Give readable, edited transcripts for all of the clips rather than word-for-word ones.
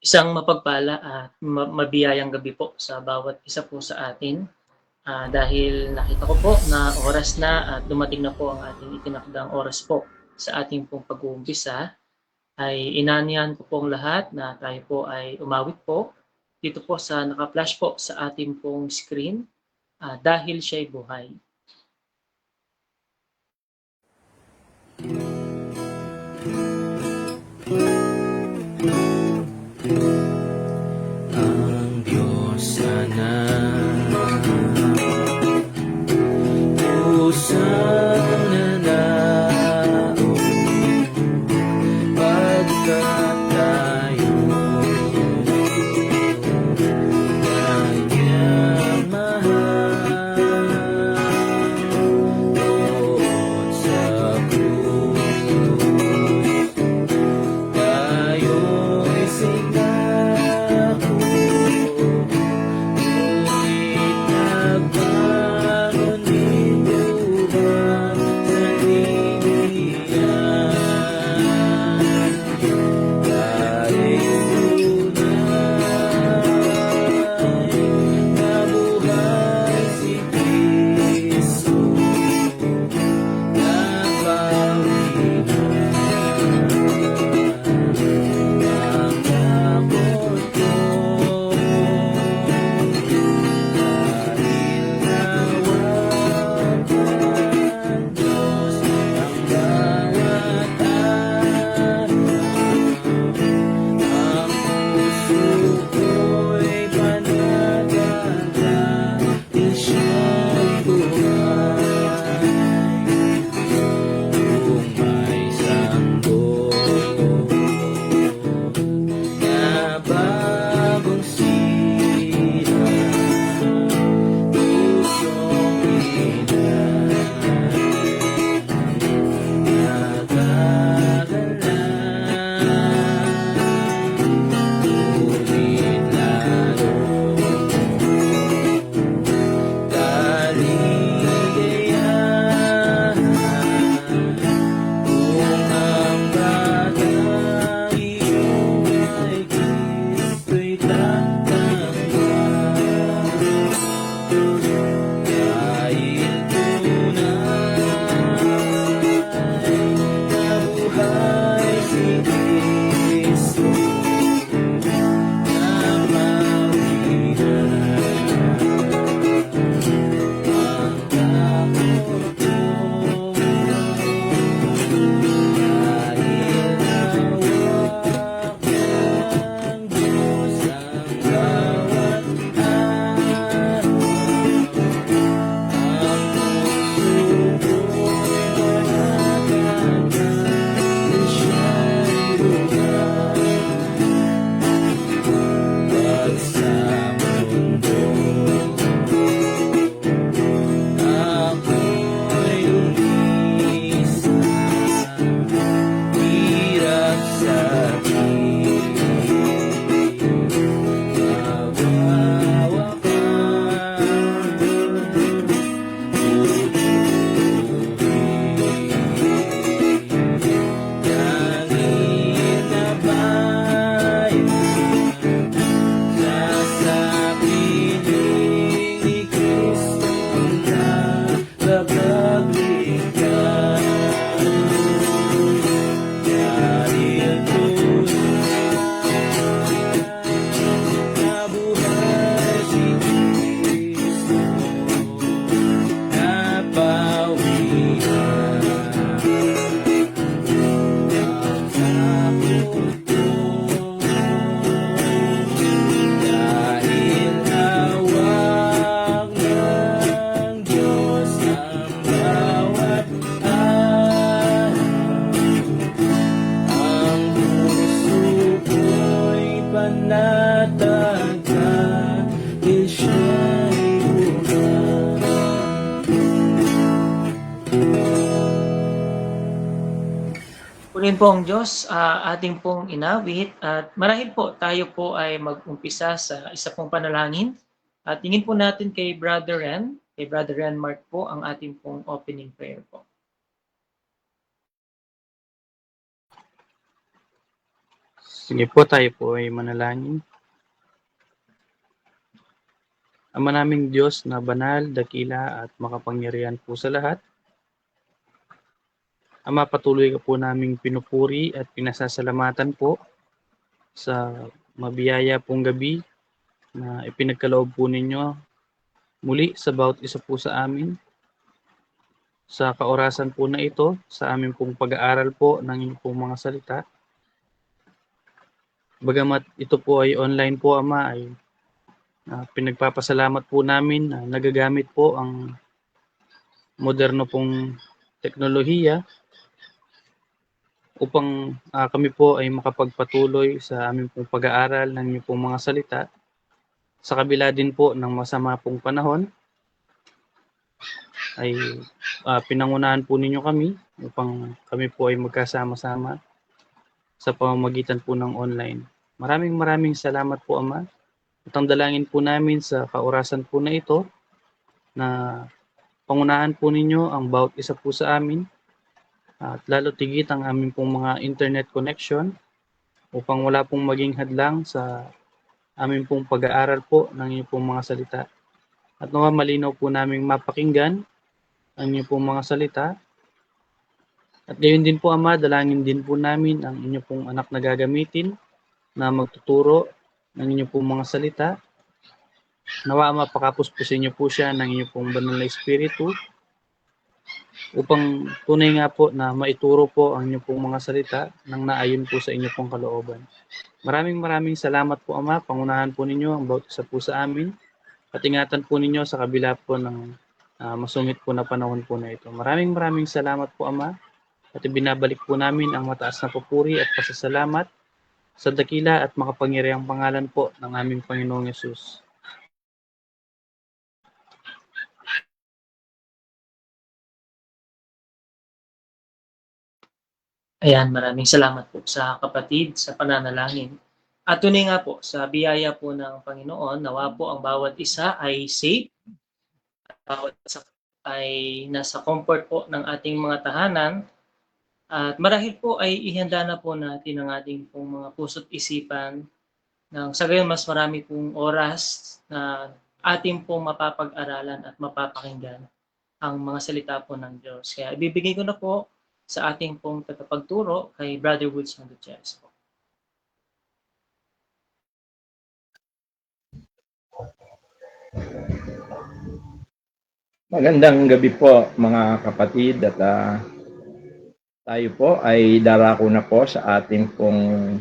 Isang mapagpala at mabiyayang gabi po sa bawat isa po sa atin. Dahil nakita ko po na oras na at dumating na po ang ating itinakdang oras po sa ating pong pag-uumpisa, ay inanyahan ko pong lahat na tayo po ay umawit po dito po sa naka-flash po sa ating pong screen, dahil siya'y buhay. Ang Diyos sana pusang nanao pagkat tayo kanyang mahal doon sa krus. Tayo'y sinako, ngunit nagbago ninyo ba sa liliyan? Dahil tunay nabuhay si Kristo, nabawi na ang takot ko, dahil nawag ng Diyos ang bawat araw. Ang puso ko'y panatag dahil siya'y buhay. Kung may sanggol na bagong sira, pusong ngunit lalo kaligayahan kung ang batang iyong ay Kristo'y tatanggap. Dahil tunay nabuhay si Kristo, nabawi na ang takot ko, dahil nawag ng Diyos ang bawat araw. Ang puso ko'y panatag dahil siya'y buhay. Pag sa mundo ako'y lumisan, hirap sakit, langit na bayan sa piling ni Kristo nakapagligtas. Dahil tunay nabuhay si Kristo, nabawi na ang takot ko, dahil nawag ng Diyos ang bawat araw. Ang puso ko'y panatag dahil siya'y buhay. Purihin po ang Diyos, ating pong inawit, at marahil po tayo po ay mag-umpisa sa isa pong panalangin. At tingin po natin kay Brother Ren Mark po ang ating pong opening prayer po. Sige po, tayo po ay manalangin. Ama naming Diyos na banal, dakila at makapangyarihan po sa lahat. Ama, patuloy ka po naming pinupuri at pinasasalamatan po sa mabiyaya pong gabi na ipinagkaloob po ninyo muli sa bawat isa po sa amin. Sa kaorasan po na ito, sa aming pong pag-aaral po ng inyong pong mga salita. Bagamat ito po ay online po, Ama, ay pinagpapasalamat po namin na nagagamit po ang moderno pong teknolohiya upang kami po ay makapagpatuloy sa aming pong pag-aaral ng inyong pong mga salita. Sa kabila din po ng masama pong panahon, ay pinangunahan po ninyo kami upang kami po ay magkasama-sama sa pamamagitan po ng online. Maraming salamat po, Ama. At ang dalangin po namin sa kaorasan po na ito, na pangunahan po ninyo ang bawat isa po sa amin at lalo tigit ang aming pong mga internet connection upang wala pong maging hadlang sa aming pong pag-aaral po ng inyong pong mga salita. At nawa malinaw po naming mapakinggan ang inyong pong mga salita. At gayon din po, Ama, dalangin din po namin ang inyong pong anak na gagamitin na magtuturo ng inyong pong mga salita. Nawa, Ama, pakapuspusin niyo po siya ng inyong pong banal na espiritu upang tunay nga po na maituro po ang inyong pong mga salita nang naayon po sa inyong pong kalooban. Maraming salamat po, Ama. Pangunahan po ninyo ang bawat isa po sa amin at ingatan po ninyo sa kabila po ng masungit po na panahon po na ito. Maraming salamat po, Ama, at ibinabalik po namin ang mataas na papuri at pasasalamat sa dakila at makapangyarihang pangalan po ng aming Panginoong Yesus. Ayan, maraming salamat po sa kapatid sa pananalangin. At tunay nga po, sa biyaya po ng Panginoon, nawa po ang bawat isa ay safe, at bawat isa ay nasa comfort po ng ating mga tahanan. At marahil po ay ihanda na po natin ang ating pong mga puso't isipan nang sa gayon mas marami pong oras na ating pong mapapag-aralan at mapapakinggan ang mga salita po ng Diyos. Kaya ibibigay ko na po sa ating pong tagapagturo kay Brother Woodson Gutierrez po. Magandang gabi po mga kapatid at tayo po ay darako na po sa ating pong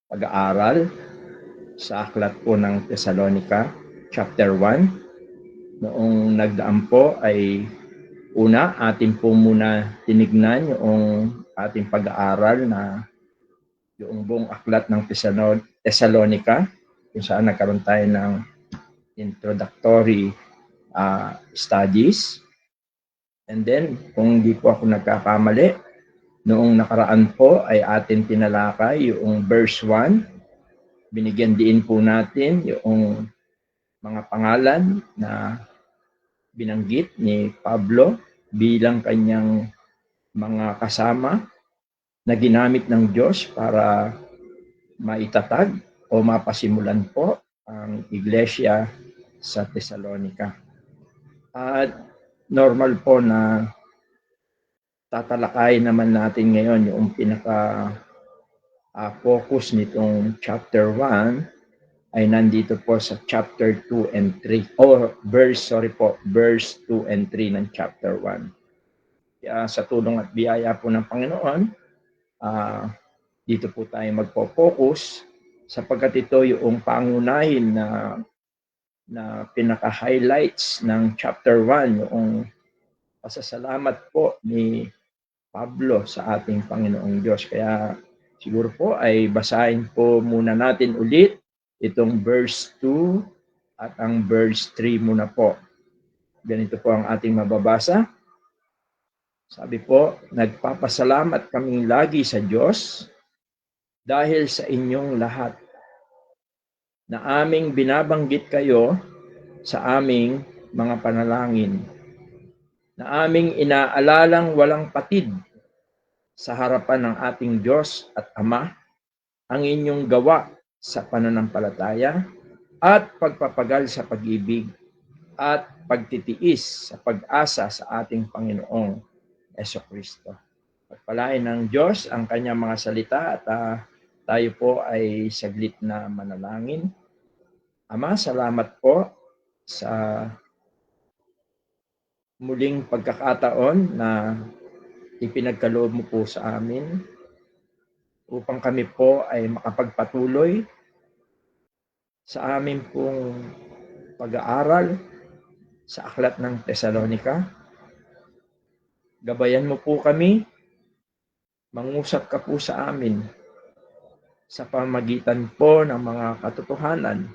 pag-aaral sa aklat po ng Thessalonica, chapter 1. Noong nagdaan po ay una atin po muna tinignan yung ating pag-aaral na yung buong aklat ng Thessalonica kung saan nagkaroon tayo ng introductory studies. And then, kung hindi po ako nagkakamali, noong nakaraan po ay atin tinalakay yung verse 1. Binigyan din po natin yung mga pangalan na binanggit ni Pablo bilang kanyang mga kasama na ginamit ng Diyos para maitatag o mapasimulan po ang iglesia sa Thessalonica. At normal po na tatalakay naman natin ngayon yung pinaka-focus nitong chapter 1 ay nandito po sa chapter 2 and 3 o verse 2 and 3 ng chapter 1. Kaya sa tulong at biyaya po ng Panginoon, dito po tayo magpo-focus sapagkat ito yung pangunahin na pinaka-highlights ng chapter 1, yung pasasalamat po ni Pablo sa ating Panginoong Diyos. Kaya siguro po ay basahin po muna natin ulit itong verse 2 at ang verse 3 muna po. Ganito po ang ating mababasa. Sabi po, nagpapasalamat kaming lagi sa Diyos dahil sa inyong lahat na aming binabanggit kayo sa aming mga panalangin, na aming inaalalang walang patid sa harapan ng ating Diyos at Ama ang inyong gawa sa pananampalataya at pagpapagal sa pag-ibig at pagtitiis sa pag-asa sa ating Panginoong Jesucristo. Pagpalain ng Diyos ang kanyang mga salita at tayo po ay saglit na manalangin. Ama, salamat po sa muling pagkakataon na ipinagkaloob mo po sa amin upang kami po ay makapagpatuloy sa amin pong pag-aaral sa aklat ng Tesalonika. Gabayan mo po kami, mangusap ka po sa amin sa pamagitan po ng mga katotohanan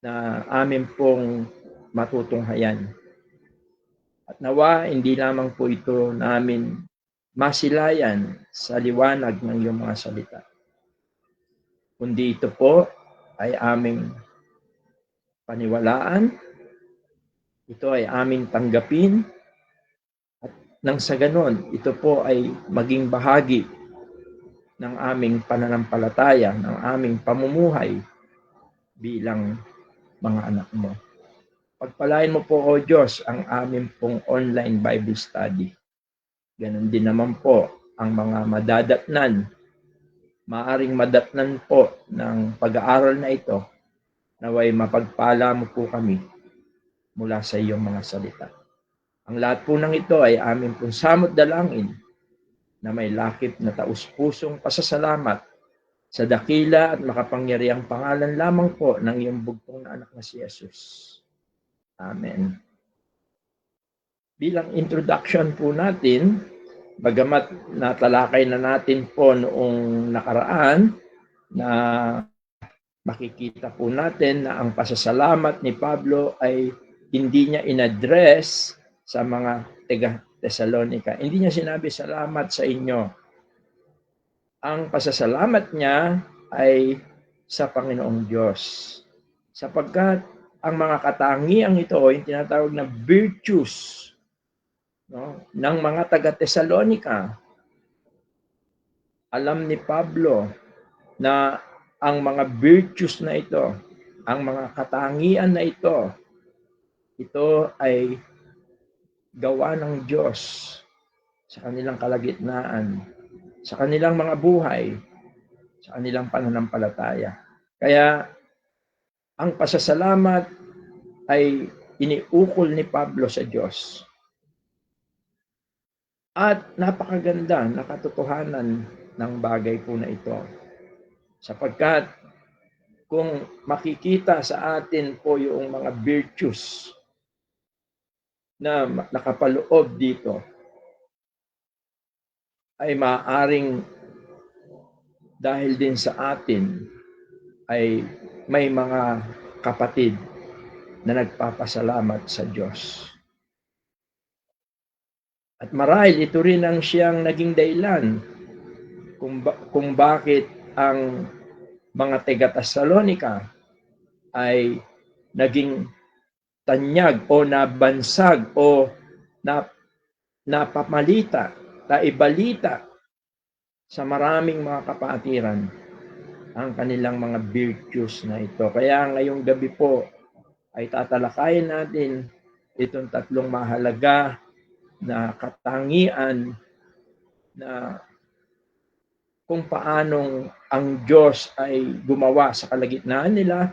na amin pong matutunghayan. At nawa, hindi lamang po ito namin masilayan sa liwanag ng iyong mga salita, kundi ito po ay aming paniwalaan, ito ay aming tanggapin, at nang sa ganon, ito po ay maging bahagi ng aming pananampalataya, ng aming pamumuhay bilang mga anak mo. Pagpalain mo po, O Diyos, ang aming pong online Bible study. Ganon din naman po ang mga madadatnan, maaring madatnan po ng pag-aaral na ito, naway mapagpala mo po kami mula sa iyong mga salita. Ang lahat po ng ito ay aming pong samot dalangin na may lakip na taus-pusong pasasalamat sa dakila at makapangyarihang pangalan lamang po ng iyong bugtong na anak na si Jesus. Amen. Bilang introduction po natin, bagamat natalakay na natin po noong nakaraan na makikita po natin na ang pasasalamat ni Pablo ay hindi niya inaddress sa mga taga-Tesalonica. Hindi niya sinabi salamat sa inyo. Ang pasasalamat niya ay sa Panginoong Diyos. Sapagkat ang mga katangiang ito, yung tinatawag na virtues, no, ng mga taga-Tesalonica, alam ni Pablo na ang mga virtues na ito, ang mga katangian na ito ay gawa ng Diyos sa kanilang kalagitnaan, sa kanilang mga buhay, sa kanilang pananampalataya. Kaya ang pasasalamat ay iniukol ni Pablo sa Diyos. At napakaganda na katotohanan ng bagay po na ito. Sapagkat kung makikita sa atin po yung mga virtues na nakapaloob dito, ay maaaring dahil din sa atin ay may mga kapatid na nagpapasalamat sa Diyos. At marahil ito rin ang siyang naging dahilan kung bakit ang mga taga-Tesalonica ay naging tanyag o nabansag o napamalita, naibalita sa maraming mga kapatiran ang kanilang mga virtues na ito. Kaya ngayong gabi po ay tatalakayin natin itong tatlong mahalaga na katangian na kung paanong ang Diyos ay gumawa sa kalagitnaan nila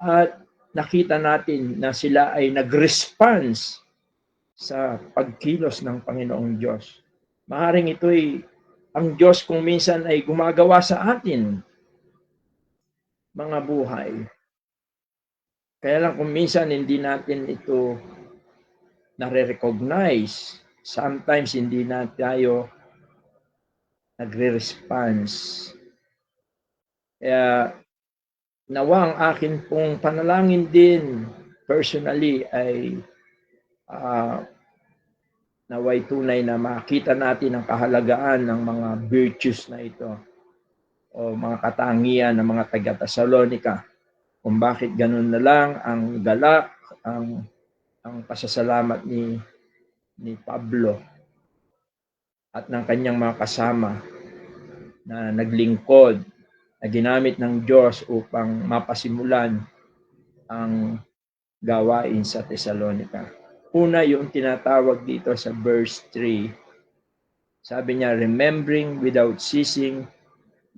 at nakita natin na sila ay nag-response sa pagkilos ng Panginoong Diyos. Maaaring ito'y ang Diyos kung minsan ay gumagawa sa atin mga buhay. Kaya lang kung minsan hindi natin ito nare-recognize, sometimes hindi na tayo nagre-response. Kaya nawa ang akin pong panalangin din personally ay naway tunay na makita natin ang kahalagaan ng mga virtues na ito o mga katangian ng mga taga-Tesalonica. Kung bakit ganun na lang ang galak, ang pasasalamat ni Pablo at ng kanyang mga kasama na naglingkod na ginamit ng Diyos upang mapasimulan ang gawain sa Thessalonica. Una, yung tinatawag dito sa verse 3, sabi niya, remembering without ceasing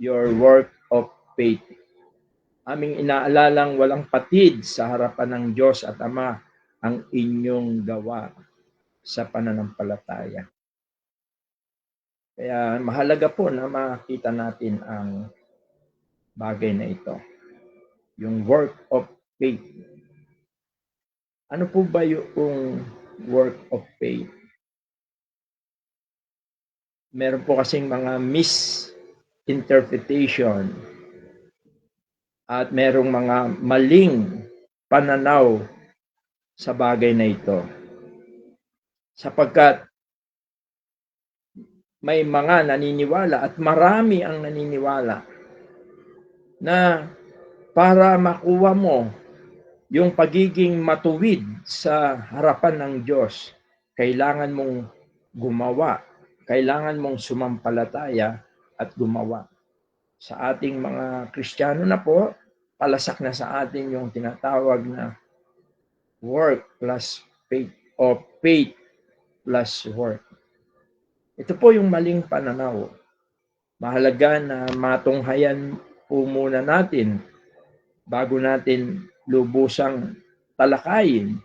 your work of faith. Aming inaalalang walang patid sa harapan ng Diyos at Ama ang inyong gawa sa pananampalataya. Kaya mahalaga po na makita natin ang bagay na ito. Yung work of faith. Ano po ba yung work of faith? Meron po kasing mga misinterpretation at merong mga maling pananaw sa bagay na ito. Sapagkat may mga naniniwala at marami ang naniniwala na para makuha mo yung pagiging matuwid sa harapan ng Diyos, kailangan mong gumawa, kailangan mong sumampalataya at gumawa. Sa ating mga Kristiyano na po, palasak na sa atin yung tinatawag na work plus faith o faith plus work. Ito po yung maling pananaw. Mahalaga na matunghayan po muna natin bago natin lubusang talakayin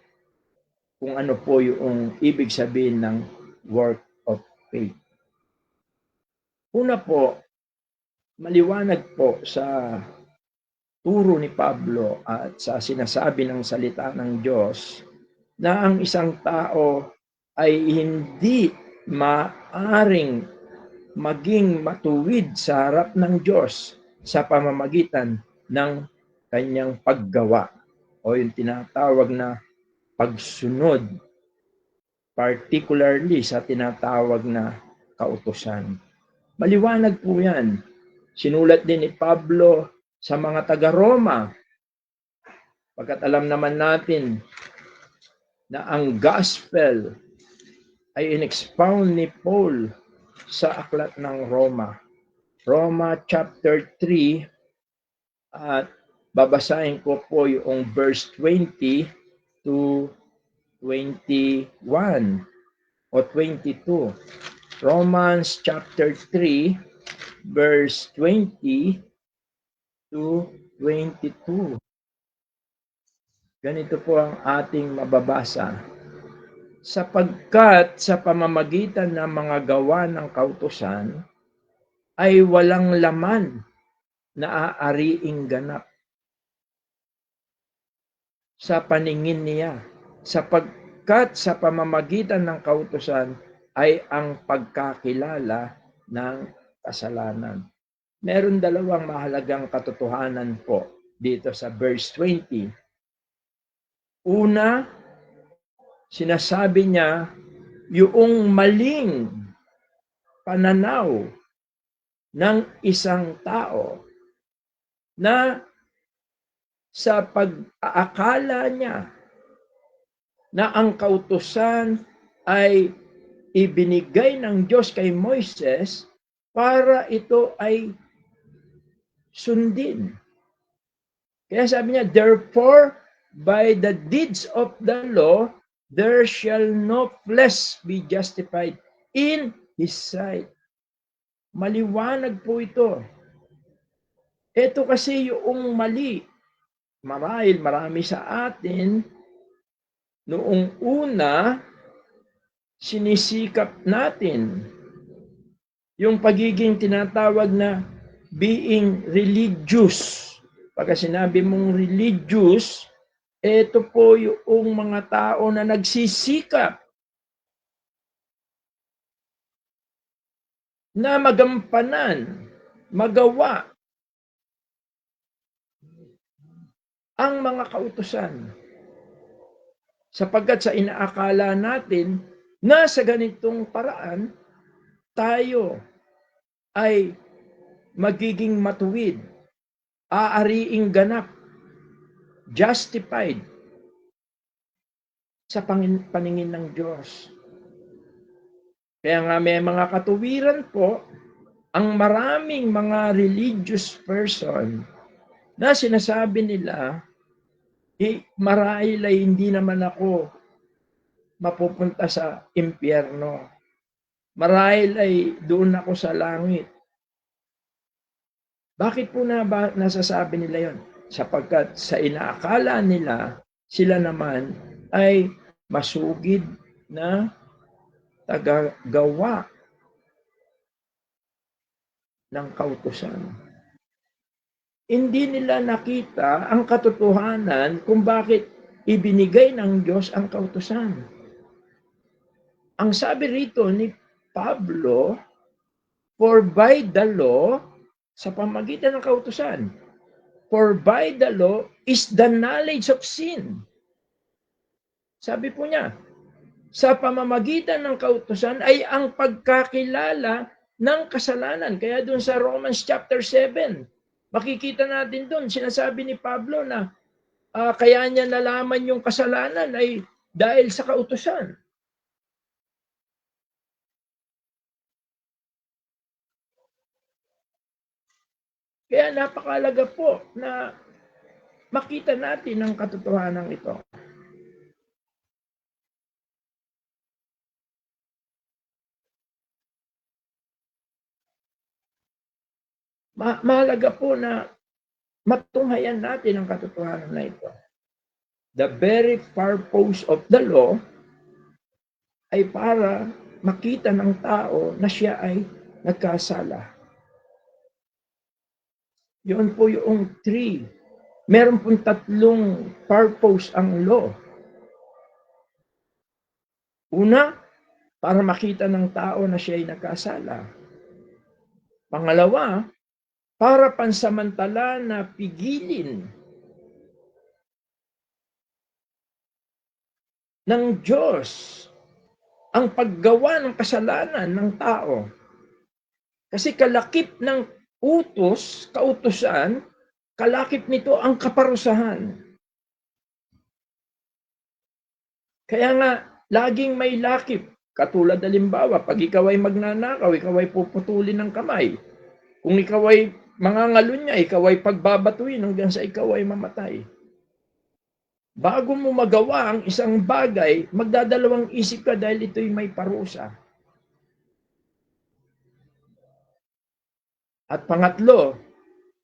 kung ano po yung ibig sabihin ng work of faith. Una po, maliwanag po sa turo ni Pablo at sa sinasabi ng salita ng Diyos na ang isang tao ay hindi maaring maging matuwid sa harap ng Diyos sa pamamagitan ng kanyang paggawa o yung tinatawag na pagsunod, particularly sa tinatawag na kautusan. Maliwanag po yan. Sinulat din ni Pablo sa mga taga-Roma. Pagkat alam naman natin na ang gospel ay in-expound ni Paul sa aklat ng Roma. Roma chapter 3 at babasahin ko po yung verse 20 to 21 o 22. Romans chapter 3 verse 20 to 22. Ganito po ang ating mababasa. Sapagkat sa pamamagitan ng mga gawa ng kautusan ay walang laman na aariing ganap sa paningin niya. Sapagkat sa pamamagitan ng kautusan ay ang pagkakilala ng kasalanan. Meron dalawang mahalagang katotohanan po dito sa verse 20. Una, sinasabi niya yung maling pananaw ng isang tao na sa pag-aakala niya na ang kautusan ay ibinigay ng Diyos kay Moises para ito ay sundin. Kaya sabi niya, therefore, by the deeds of the law, there shall no flesh be justified in His sight. Maliwanag po ito. Ito kasi yung mali. Marahil marami sa atin, noong una, sinisikap natin yung pagiging tinatawag na being religious. Pagka sinabi mong religious, ito po yung mga tao na nagsisikap na magampanan, magawa ang mga kautusan. Sapagkat sa inaakala natin na sa ganitong paraan, tayo ay magiging matuwid, aariing ganap, justified sa paningin ng Diyos. Kaya nga may mga katuwiran po ang maraming mga religious person na sinasabi nila, marahil ay hindi naman ako mapupunta sa impyerno. Marahil ay doon ako sa langit. Bakit po nasasabi nila yon? Sapagkat sa inaakala nila, sila naman ay masugid na tagagawa ng kautusan. Hindi nila nakita ang katotohanan kung bakit ibinigay ng Diyos ang kautusan. Ang sabi rito ni Pablo, for by the law, sa pamagitan ng kautusan, for by the law is the knowledge of sin. Sabi po niya, sa pamamagitan ng kautusan ay ang pagkakilala ng kasalanan. Kaya doon sa Romans chapter 7, makikita natin doon, sinasabi ni Pablo na kaya niya nalaman yung kasalanan ay dahil sa kautusan. Kaya napakalaga po na makita natin ang katotohanan ito. Mahalaga po na matunghayan natin ang katotohanan na ito. The very purpose of the law ay para makita ng tao na siya ay nagkasala. Yun po yung 3. Meron pong 3 purpose ang law. Una, para makita ng tao na siya ay nagkasala. Pangalawa, para pansamantala na pigilin ng Diyos ang paggawa ng kasalanan ng tao. Kasi kalakip ng kautusan, kalakip nito ang kaparusahan. Kaya nga, laging may lakip. Katulad halimbawa, pag ikaw ay magnanakaw, ikaw ay puputulin ng kamay. Kung ikaw ay mangangalunya, ikaw ay pagbabatuin hanggang sa ikaw ay mamatay. Bago mo magawa ang isang bagay, magdadalawang isip ka dahil ito'y may parusa. At pangatlo,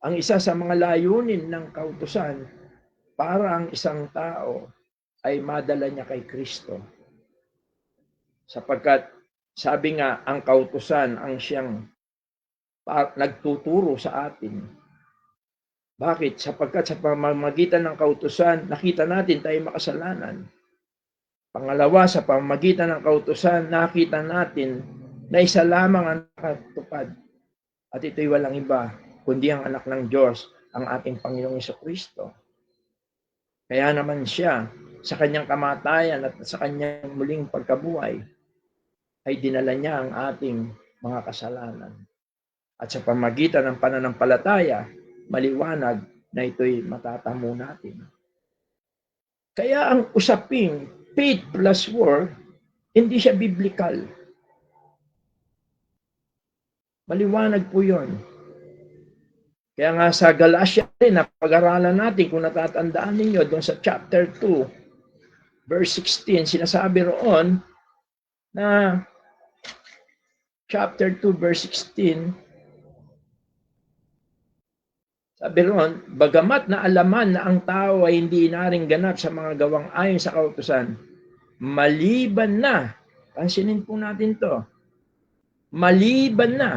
ang isa sa mga layunin ng kautusan, para ang isang tao ay madala niya kay Kristo. Sapagkat sabi nga, ang kautusan ang siyang nagtuturo sa atin. Bakit? Sapagkat sa pamamagitan ng kautusan, nakita natin tayo makasalanan. Pangalawa, sa pamamagitan ng kautusan, nakita natin na isa lamang ang nakatupad. At ito'y walang iba, kundi ang anak ng Diyos, ang ating Panginoong Jesucristo. Kaya naman siya, sa kanyang kamatayan at sa kanyang muling pagkabuhay, ay dinala niya ang ating mga kasalanan. At sa pamamagitan ng pananampalataya, maliwanag na ito'y matatamo natin. Kaya ang usaping faith plus work, hindi siya biblical. Maliwanag po yun. Kaya nga sa Galatia rin, napag-aralan natin, kung natatandaan ninyo, doon sa chapter 2, verse 16, sinasabi roon na chapter 2, verse 16, sabi roon, bagamat na alaman na ang tao ay hindi inaring ganap sa mga gawang ayon sa kautusan, maliban na, pansinin po natin to, maliban na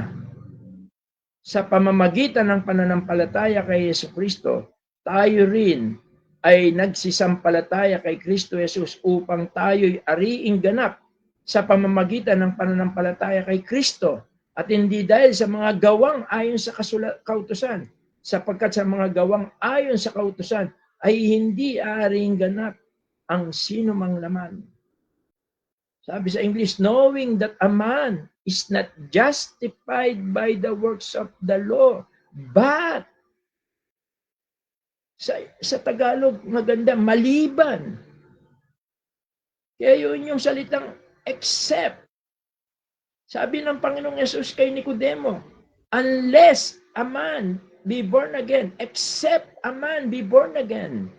sa pamamagitan ng pananampalataya kay Jesucristo, tayo rin ay nagsisampalataya kay Kristo Jesus upang tayo'y ariing ganap sa pamamagitan ng pananampalataya kay Kristo at hindi dahil sa mga gawang ayon sa kautusan, sapagkat sa mga gawang ayon sa kautusan ay hindi ariing ganap ang sino mang laman. Sabi sa English, knowing that a man is not justified by the works of the law, but sa Tagalog maganda, maliban. Kaya yun yung salitang except. Sabi ng Panginoong Yesus kay Nicodemo, unless a man be born again, except a man be born again.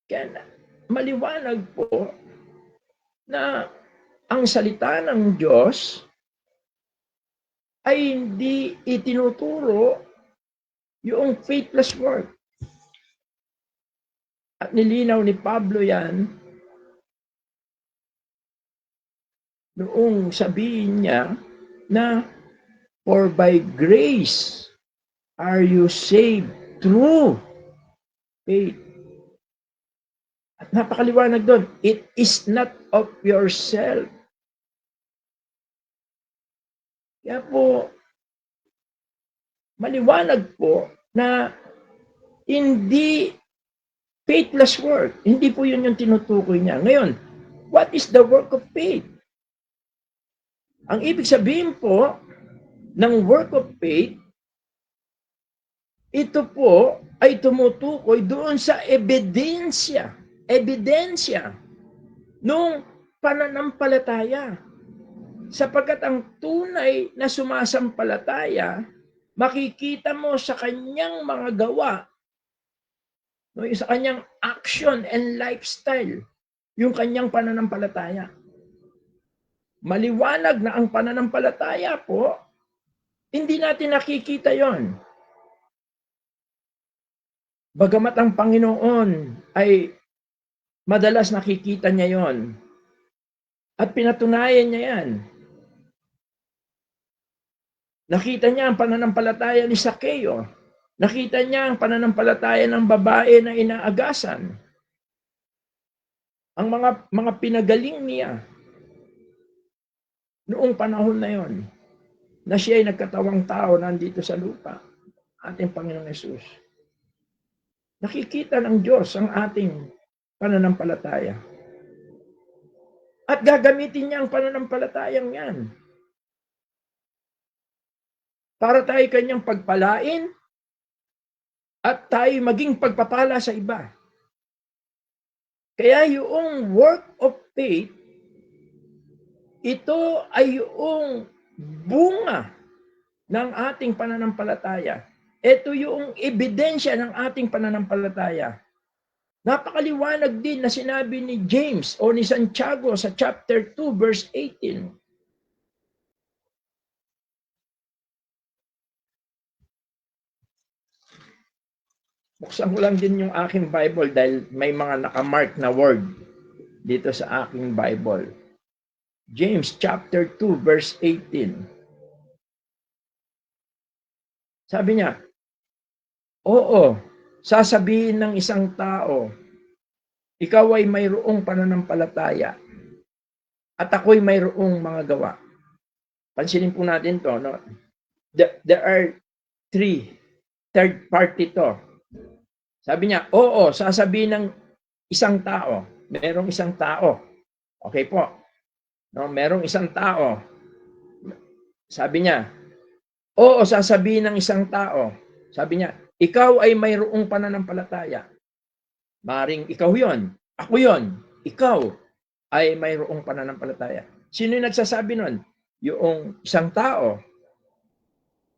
Kaya maliwanag po na ang salita ng Diyos ay hindi itinuturo yung faith plus work. At nilinaw ni Pablo yan noong sabihin niya na for by grace are you saved through faith. At napakaliwanag doon, it is not of yourself. Kaya po, maliwanag po na hindi faithless work. Hindi po yun yung tinutukoy niya. Ngayon, what is the work of faith? Ang ibig sabihin po ng work of faith, ito po ay tumutukoy doon sa ebidensya nung pananampalataya. Sapagkat ang tunay na sumasampalataya, makikita mo sa kanyang mga gawa, no, sa kanyang action and lifestyle, yung kanyang pananampalataya. Maliwanag na ang pananampalataya po, hindi natin nakikita yon. Bagamat ang Panginoon ay madalas nakikita niya yon. At pinatunayan niya yan. Nakita niya ang pananampalataya ni Sakeo. Nakita niya ang pananampalataya ng babae na inaagasan. Ang mga pinagaling niya noong panahon na yon, na siya ay nagkatawang tao nandito sa lupa, ating Panginoong Hesus. Nakikita ng Diyos ang ating pananampalataya. At gagamitin niya ang pananampalatayang yan para tayo kanyang pagpalain at tayo maging pagpapala sa iba. Kaya yung work of faith, ito ay yung bunga ng ating pananampalataya. Ito yung ebidensya ng ating pananampalataya. Napakaliwanag din na sinabi ni James o ni Santiago sa chapter 2 verse 18. Buksan ko lang din yung aking Bible dahil may mga nakamark na word dito sa aking Bible. James chapter 2 verse 18. Sabi niya, oo, sasabihin ng isang tao, ikaw ay mayroong pananampalataya at ako'y mayroong mga gawa. Pansinin po natin to, no? There are third party to. Sabi niya, oo, sasabihin ng isang tao, merong isang tao. Okay po. No, merong isang tao. Sabi niya, oo, sasabihin ng isang tao. Sabi niya, ikaw ay mayroong pananampalataya. Maring ikaw yon, ako yon, ikaw ay mayroong pananampalataya. Sino yung nagsasabi nun? Yung isang tao.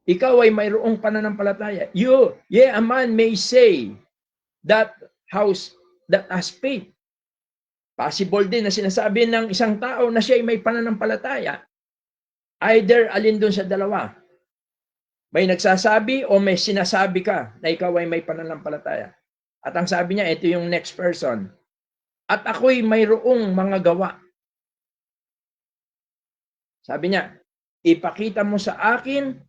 Ikaw ay mayroong pananampalataya. A man may say that has faith. Possible din na sinasabi ng isang tao na siya ay may pananampalataya. Either alin dun sa dalawa. May nagsasabi o may sinasabi ka na ikaw ay may pananampalataya. At ang sabi niya, ito yung next person. At ako'y mayroong mga gawa. Sabi niya, ipakita mo sa akin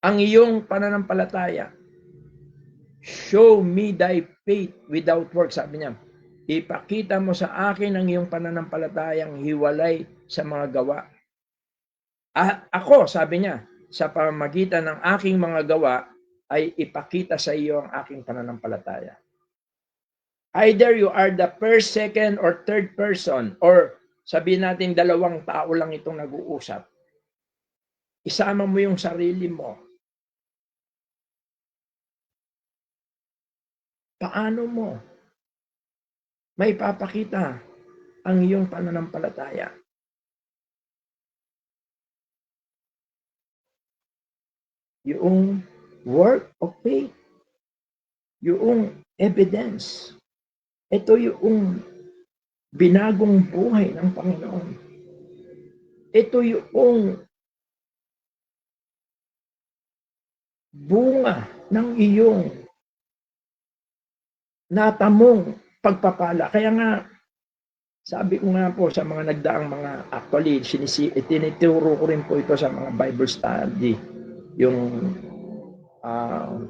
ang iyong pananampalataya. Show me thy faith without works. Sabi niya, ipakita mo sa akin ang iyong pananampalatayang hiwalay sa mga gawa. At ako, sabi niya, sa pamamagitan ng aking mga gawa, ay ipakita sa iyo ang aking pananampalataya. Either you are the first, second, or third person, or sabihin natin dalawang tao lang itong nag-uusap. Isama mo yung sarili mo. Paano mo may papakita ang iyong pananampalataya. Yung work of faith, yung evidence. Ito yung binagong buhay ng Panginoon. Ito yung bunga ng iyong natamong pagpapala. Kaya nga, sabi ko nga po sa mga nagdaang mga, actually, tinituro ko rin po ito sa mga Bible study, yung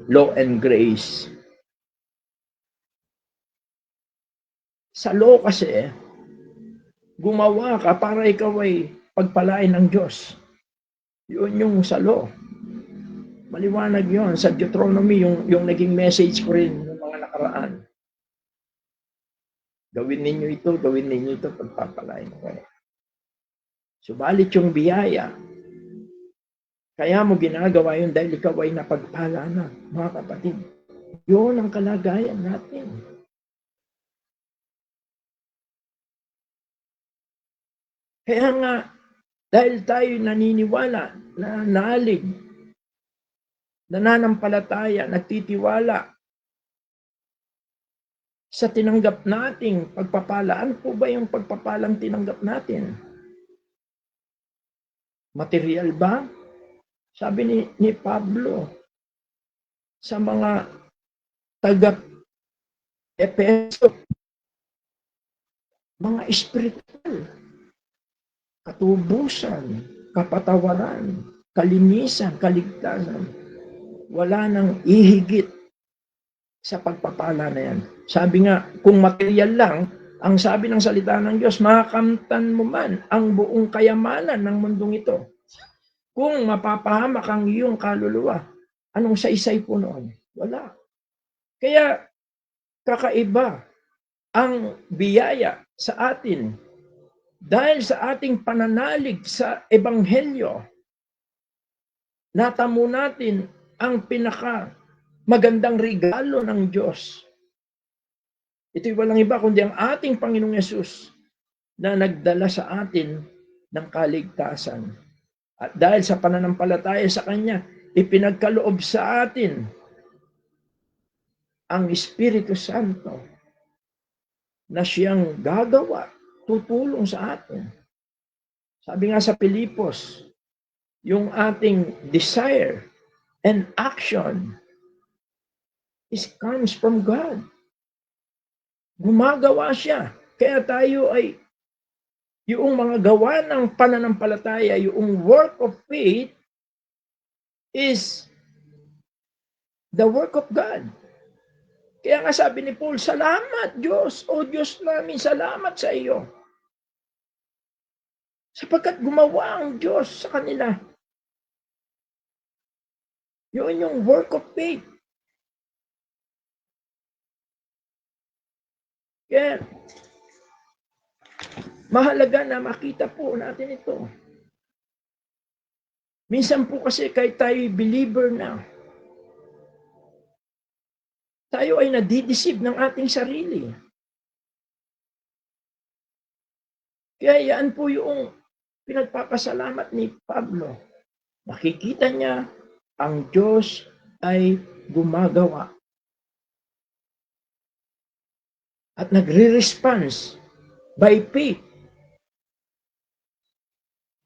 law and grace. Sa law kasi, gumawa ka para ikaw ay pagpalain ng Diyos. Yun yung sa law. Maliwanag yon sa Deuteronomy, yung naging message ko rin ng mga nakaraan. Gawin ninyo ito, pagpapalain ko. Subalit yung biyaya, kaya mo ginagawa yun dahil ikaw ay napagpala na, mga kapatid. Yun ang kalagayan natin. Kaya nga, dahil tayo naniniwala, nanalig, nananampalataya, nagtitiwala sa tinanggap nating pagpapala. Ano po ba yung pagpapalang tinanggap natin? Material ba? Sabi ni Pablo sa mga taga-Epeso, mga espiritual, katubusan, kapatawaran, kalinisan, kaligtasan. Wala nang ihigit sa pagpapala na yan. Sabi nga, kung material lang, ang sabi ng salita ng Diyos, makakamtan mo man ang buong kayamanan ng mundong ito. Kung mapapahamak ang iyong kaluluwa, anong saysay po noon? Wala. Kaya, kakaiba ang biyaya sa atin dahil sa ating pananalig sa Ebanghelyo. Natamo natin ang pinaka magandang regalo ng Diyos. Ito'y walang iba kundi ang ating Panginoong Yesus na nagdala sa atin ng kaligtasan. At dahil sa pananampalataya sa Kanya, ipinagkaloob sa atin ang Espiritu Santo na siyang gagawa, tutulong sa atin. Sabi nga sa Pilipos, yung ating desire and action comes from God. Gumagawa siya. Kaya tayo ay yung mga gawa ng pananampalataya, yung work of faith is the work of God. Kaya nga sabi ni Paul, salamat Diyos, o Diyos namin, salamat sa iyo. Sapagkat gumawa ang Diyos sa kanila. Yun yung work of faith. Kaya, mahalaga na makita po natin ito. Minsan po kasi kahit tayo believer na, tayo ay nadideceive ng ating sarili. Kaya yan po yung pinagpapasalamat ni Pablo. Nakikita niya ang Diyos ay gumagawa. At nagre-response by faith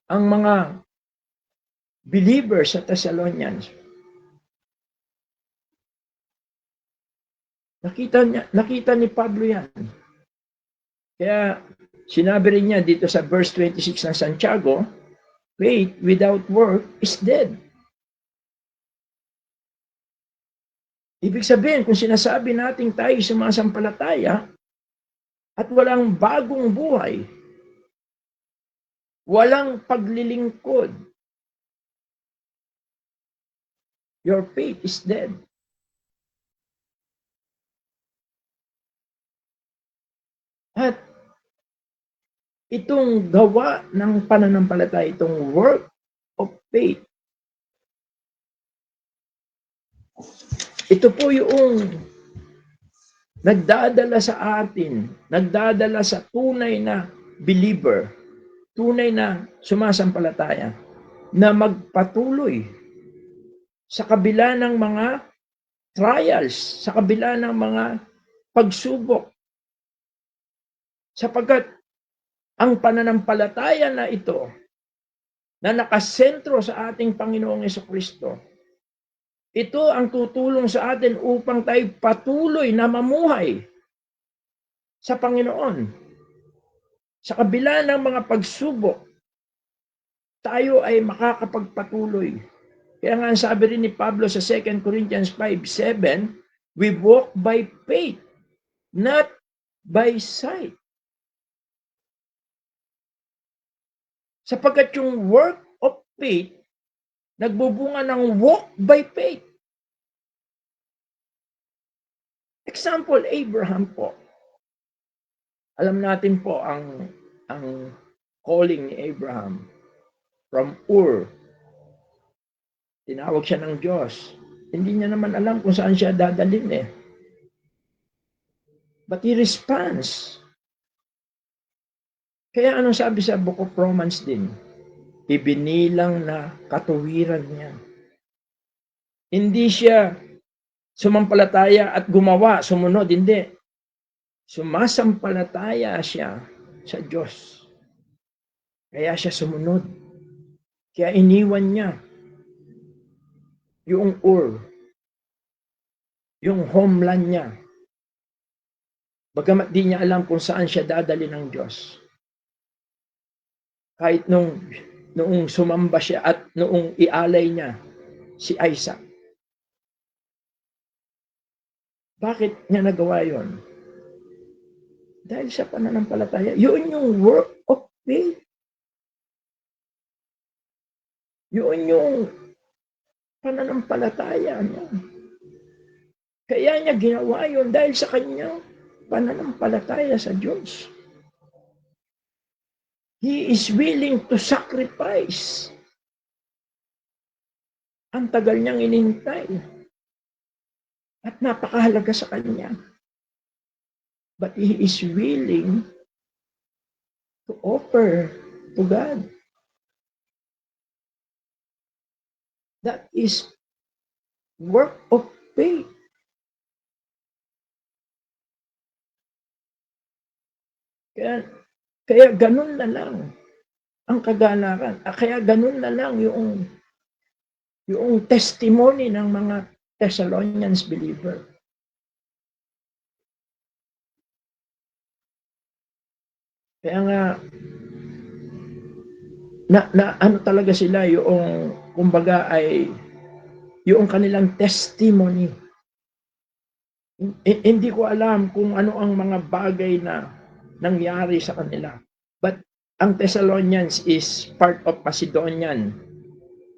ang mga believers sa Thessalonians. Nakita ni Pablo yan. Kaya sinabi rin niya dito sa verse 26 ng Santiago, faith without work is dead. Ibig sabihin, kung sinasabi natin tayo sumasampalataya at walang bagong buhay, walang paglilingkod, your faith is dead. At itong gawa ng pananampalataya, itong work of faith, ito po yung nagdadala sa atin, nagdadala sa tunay na believer, tunay na sumasampalataya, na magpatuloy sa kabila ng mga trials, sa kabila ng mga pagsubok, sapagkat ang pananampalataya na ito na nakasentro sa ating Panginoong Jesucristo, ito ang tutulong sa atin upang tayo patuloy na mamuhay sa Panginoon. Sa kabila ng mga pagsubok, tayo ay makakapagpatuloy. Kaya nga sabi rin ni Pablo sa 2 Corinthians 5:7, we walk by faith, not by sight. Sapagkat yung work of faith, nagbubunga ng walk by faith. Example, Abraham po. Alam natin po ang calling ni Abraham from Ur. Tinawag siya ng Diyos. Hindi niya naman alam kung saan siya dadalhin eh. But he responds. Kaya anong sabi sa Book of Romans din? Ibinilang na katuwiran niya. Hindi siya sumampalataya at gumawa, sumunod. Hindi. Sumasampalataya siya sa Diyos. Kaya siya sumunod. Kaya iniwan niya yung Ur, yung homeland niya. Bagamat di niya alam kung saan siya dadali ng Diyos. Kahit noong sumamba siya at noong ialay niya si Isaac. Bakit niya nagawa yon? Dahil sa pananampalataya. Yun yung work of faith. Yun yung pananampalataya niya. Kaya niya ginawa yun dahil sa kanyang pananampalataya sa Diyos. He is willing to sacrifice. Ang tagal niyang inintay. At napakahalaga sa kanya. But he is willing to offer to God. That is work of faith. Kaya ganun na lang ang kagalakan. Kaya ganun na lang yung testimony ng mga Thessalonians believer. Kaya nga na ano talaga sila yung kumbaga ay yung kanilang testimony. Hindi ko alam kung ano ang mga bagay na nangyari sa kanila. But ang Thessalonians is part of Macedonian.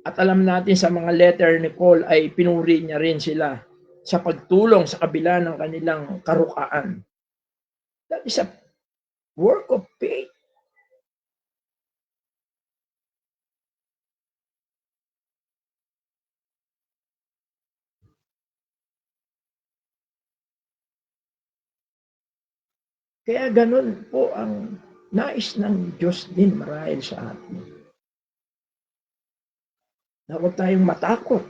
At alam natin sa mga letter ni Paul ay pinuri niya rin sila sa pagtulong sa kabila ng kanilang karukaan. That is a work of faith. Kaya ganun po ang nais ng Diyos din marahil sa atin. Na huwag tayong matakot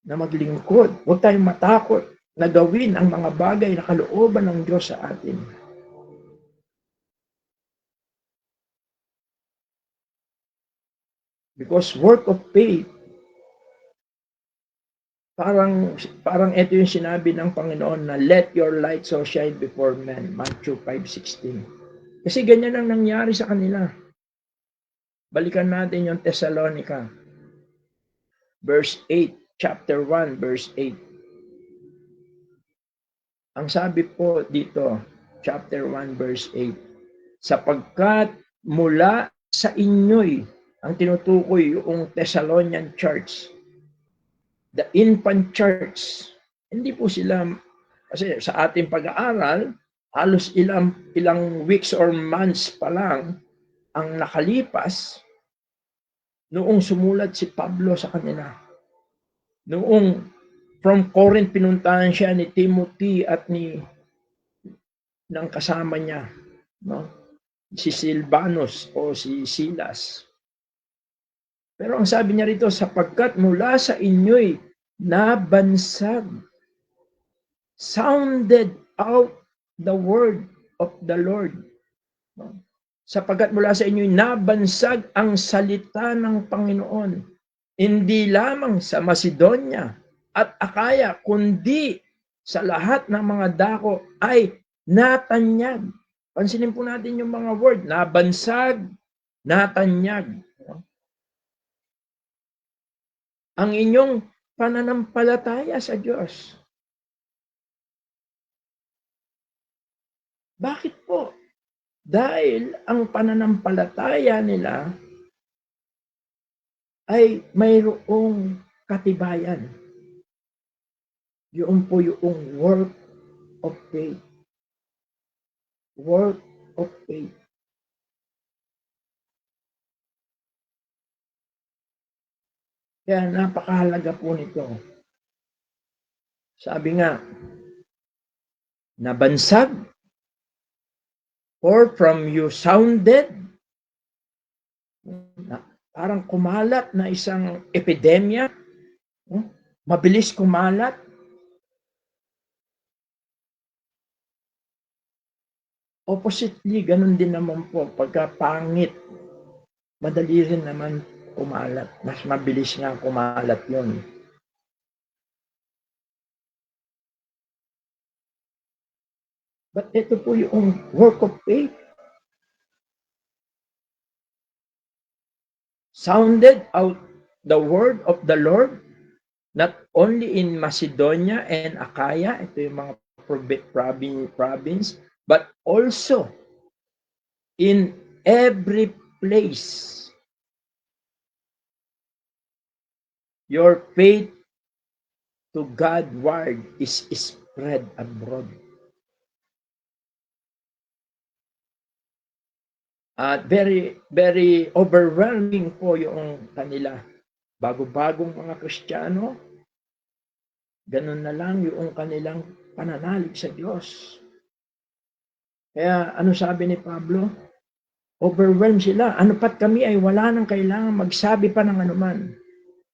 na maglingkod. Huwag tayong matakot na gawin ang mga bagay na kalooban ng Diyos sa atin. Because work of faith, parang ito yung sinabi ng Panginoon na let your light so shine before men, Matthew 5:16. Kasi ganyan ang nangyari sa kanila. Balikan natin yung Thessalonica. Verse 8, chapter 1, verse 8. Ang sabi po dito, chapter 1, verse 8. Sapagkat mula sa inyo'y, ang tinutukoy yung Thessalonian church, the infant church, hindi po sila, kasi sa ating pag-aaral, halos ilang weeks or months pa lang ang nakalipas noong sumulat si Pablo sa kanila. Noong from Corinth pinuntahan siya ni Timothy at ng kasama niya no? Si Silvanus o si Silas. Pero ang sabi niya rito, sapagkat mula sa inyo'y nabansag, sounded out the word of the Lord. No? Sapagkat mula sa inyo'y nabansag ang salita ng Panginoon, hindi lamang sa Macedonia at Akaya, kundi sa lahat ng mga dako ay natanyag. Pansinin po natin yung mga word, nabansag, natanyag. Ang inyong pananampalataya sa Diyos. Bakit po? Dahil ang pananampalataya nila ay mayroong katibayan. Yun po yung work of faith. Work of faith. Kaya napakahalaga po nito. Sabi nga, nabansag or from you sounded, parang kumalat na isang epidemya, mabilis kumalat. Oppositely, ganun din naman po, pagka pangit, madali rin naman kumalat. Mas mabilis nga kumalat yun. But ito po yung work of faith. Sounded out the word of the Lord, not only in Macedonia and Akaya, ito yung mga province, but also in every place. Your faith to God's word is spread abroad. At very, very overwhelming po yung kanila. Bago-bagong mga Kristiyano, ganun na lang yung kanilang pananalig sa Diyos. Kaya ano sabi ni Pablo? Overwhelmed sila. Ano pat kami ay wala nang kailangan magsabi pa ng anuman.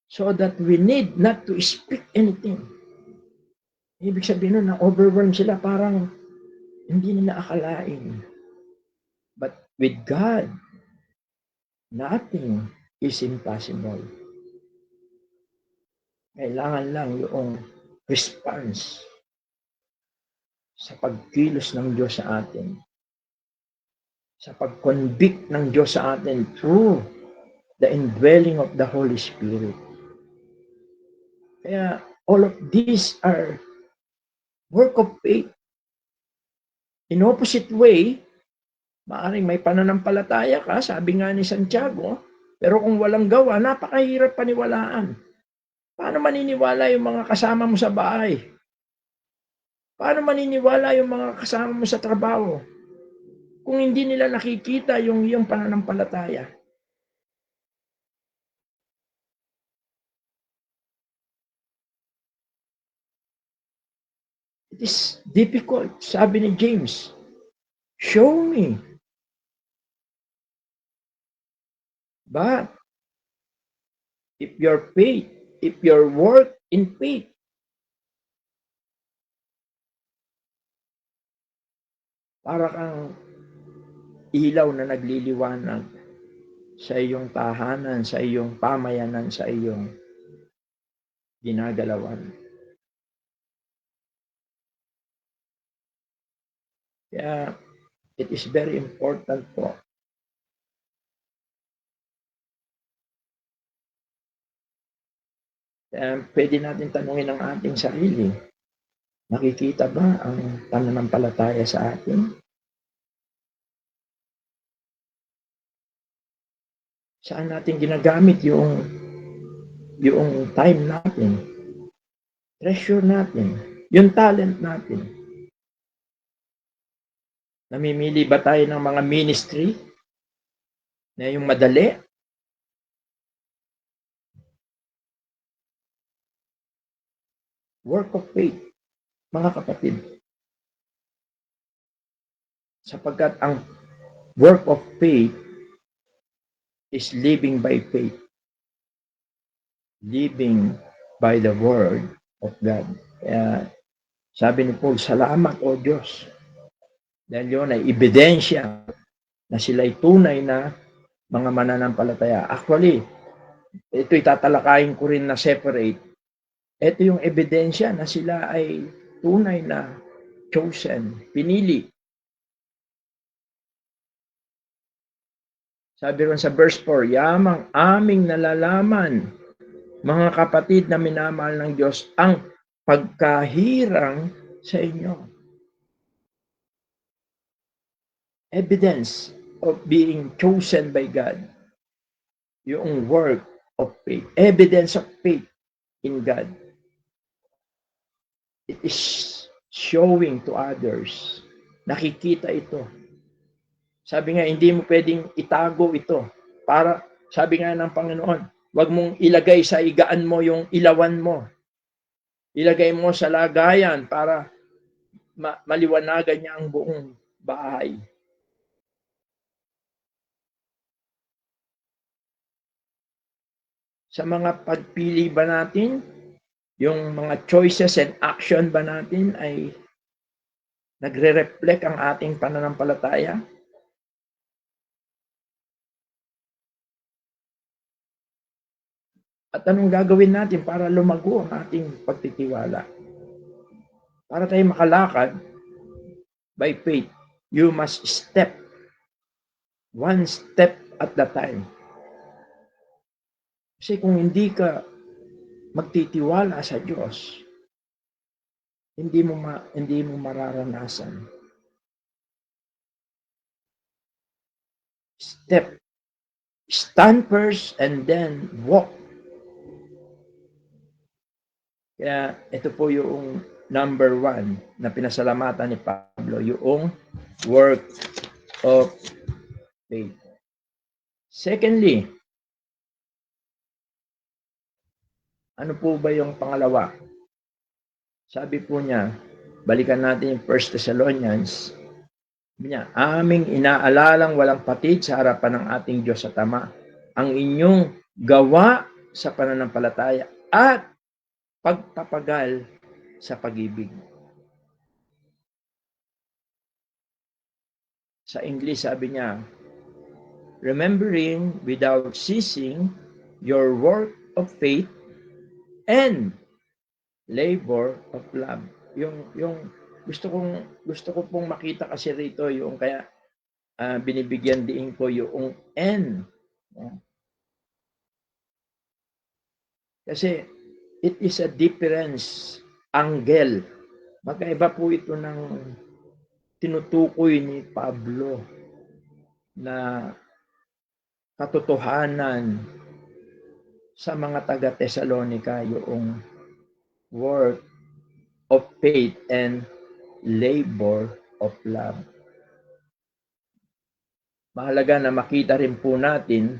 So that we need not to speak anything. Ibig sabihin nun na overwhelmed sila, parang hindi nila akalain. But with God, nothing is impossible. Kailangan lang yung response sa pagkilos ng Diyos sa atin. Sa pag-convict ng Diyos sa atin through the indwelling of the Holy Spirit. Kaya all of these are work of faith. In opposite way, maaring may pananampalataya ka, sabi nga ni Santiago, pero kung walang gawa, napakahirap paniwalaan. Paano maniniwala yung mga kasama mo sa bahay? Paano maniniwala yung mga kasama mo sa trabaho? Kung hindi nila nakikita yung iyong pananampalataya. It is difficult, sabi ni James. Show me. But if your faith, if your work in faith, para kang ilaw na nagliliwanag sa iyong tahanan, sa iyong pamayanan, sa iyong ginagalawan. Kaya it is very important po. Pwede natin tanungin ang ating sarili, nakikita ba ang pananampalataya sa atin? Saan natin ginagamit yung time natin? Treasure natin. Yung talent natin. Namimili ba tayo ng mga ministry na yung madali? Work of faith, mga kapatid. Sapagkat ang work of faith is living by faith. Living by the word of God. Kaya sabi ni Paul, salamat o Diyos. Dahil yun ay ebidensya na sila'y tunay na mga mananampalataya. Actually, ito'y tatalakayin ko rin na separate. Ito yung ebidensya na sila ay tunay na chosen, pinili. Sabi ron sa verse 4, yamang aming nalalaman, mga kapatid na minamahal ng Diyos, ang pagkahirang sa inyo. Evidence of being chosen by God. Yung work of faith. Evidence of faith in God. It is showing to others. Nakikita ito. Sabi nga, hindi mo pwedeng itago ito. Para, sabi nga ng Panginoon, huwag mong ilagay sa igaan mo yung ilawan mo. Ilagay mo sa lagayan para maliwanagan niya ang buong bahay. Sa mga pagpili ba natin, yung mga choices and action ba natin ay nagre-reflect ang ating pananampalataya? At anong gagawin natin para lumago ang ating pagtitiwala? Para tayo makalakad by faith, you must step one step at a time. Kasi kung hindi ka magtitiwala sa Diyos, hindi mo mararanasan. Stand first and then walk. Kaya ito po yung number 1 na pinasalamatan ni Pablo, yung work of faith. Secondly, ano po ba yung pangalawa? Sabi po niya, balikan natin yung 1 Thessalonians. Sabi niya, aming inaalalang walang patid sa harapan ng ating Diyos at Ama, ang inyong gawa sa pananampalataya at pagpapagal sa pag-ibig. Sa English sabi niya, remembering without ceasing your work of faith and labor of love. Yung gusto ko pong makita kasi rito yung kaya binibigyan din ko yung N. Kasi it is a difference angle. Magkaiba po ito ng tinutukoy ni Pablo na katotohanan sa mga taga-Tesalonica, yung work of faith and labor of love. Mahalaga na makita rin po natin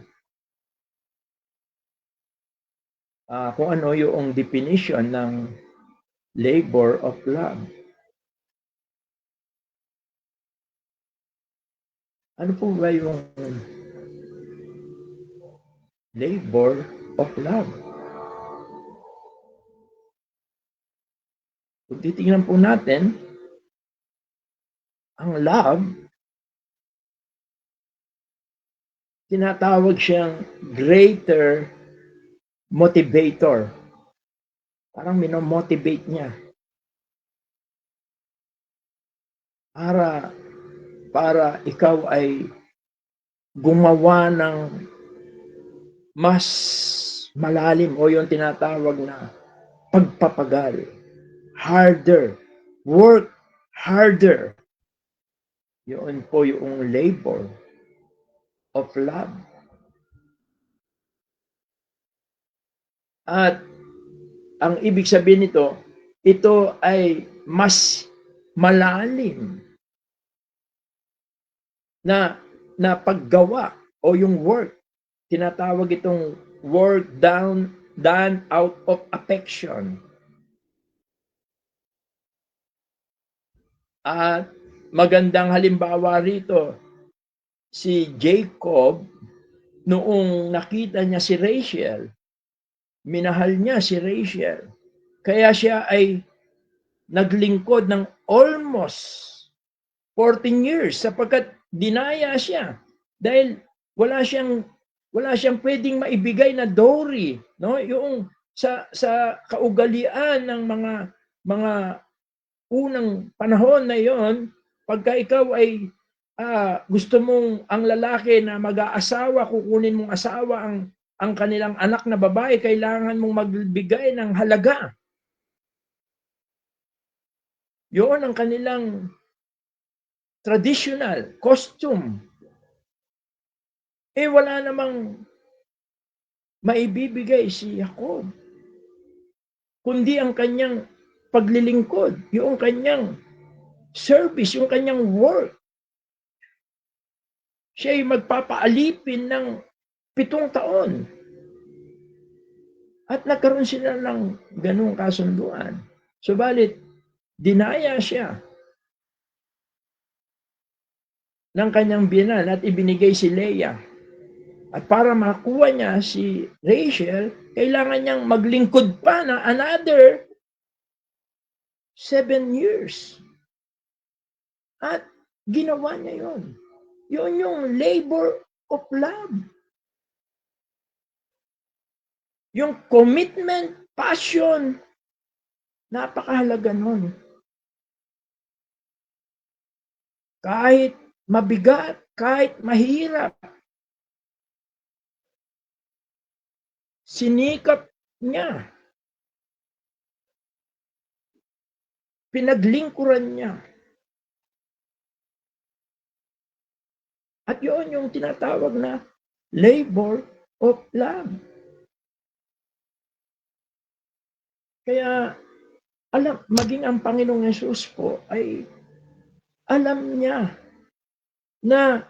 kung ano yung definition ng labor of love. Ano po ba yung labor of love? Kung titingnan po natin, ang love, tinatawag siyang greater motivator. Parang minomotivate niya. Para ikaw ay gumawa ng mas malalim o yung tinatawag na pagpapagal. Harder. Work harder. Yun po yung labor of love. At ang ibig sabihin nito, ito ay mas malalim na paggawa o yung work. Tinatawag itong work done out of affection. At magandang halimbawa rito, si Jacob, noong nakita niya si Rachel, minahal niya si Rachel. Kaya siya ay naglingkod ng almost 14 years sapagkat dinaya siya dahil wala siyang pwedeng maibigay na dowry, no? Yung sa kaugalian ng mga unang panahon na yon, pagka ikaw ay gusto mong ang lalaki na mag-aasawa, kukunin mong asawa ang kanilang anak na babae, kailangan mong magbigay ng halaga. Yun ang kanilang traditional costume. Wala namang maibibigay si Jacob, kundi ang kanyang paglilingkod, yung kanyang service, yung kanyang work. Siya ay magpapaalipin ng 7 taon. At nagkaroon sila ng ganung kasunduan. Subalit, dinaya siya ng kanyang biyenan at ibinigay si Leah. At para makuha niya si Rachel, kailangan niyang maglingkod pa na another 7 years. At ginawa niya yon. Yun yung labor of love. Yung commitment, passion, napakahalaga nun. Kahit mabigat, kahit mahirap, sinikap niya. Pinaglingkuran niya. At yun yung tinatawag na labor of love. Kaya, maging ang Panginoong Yesus po ay alam niya na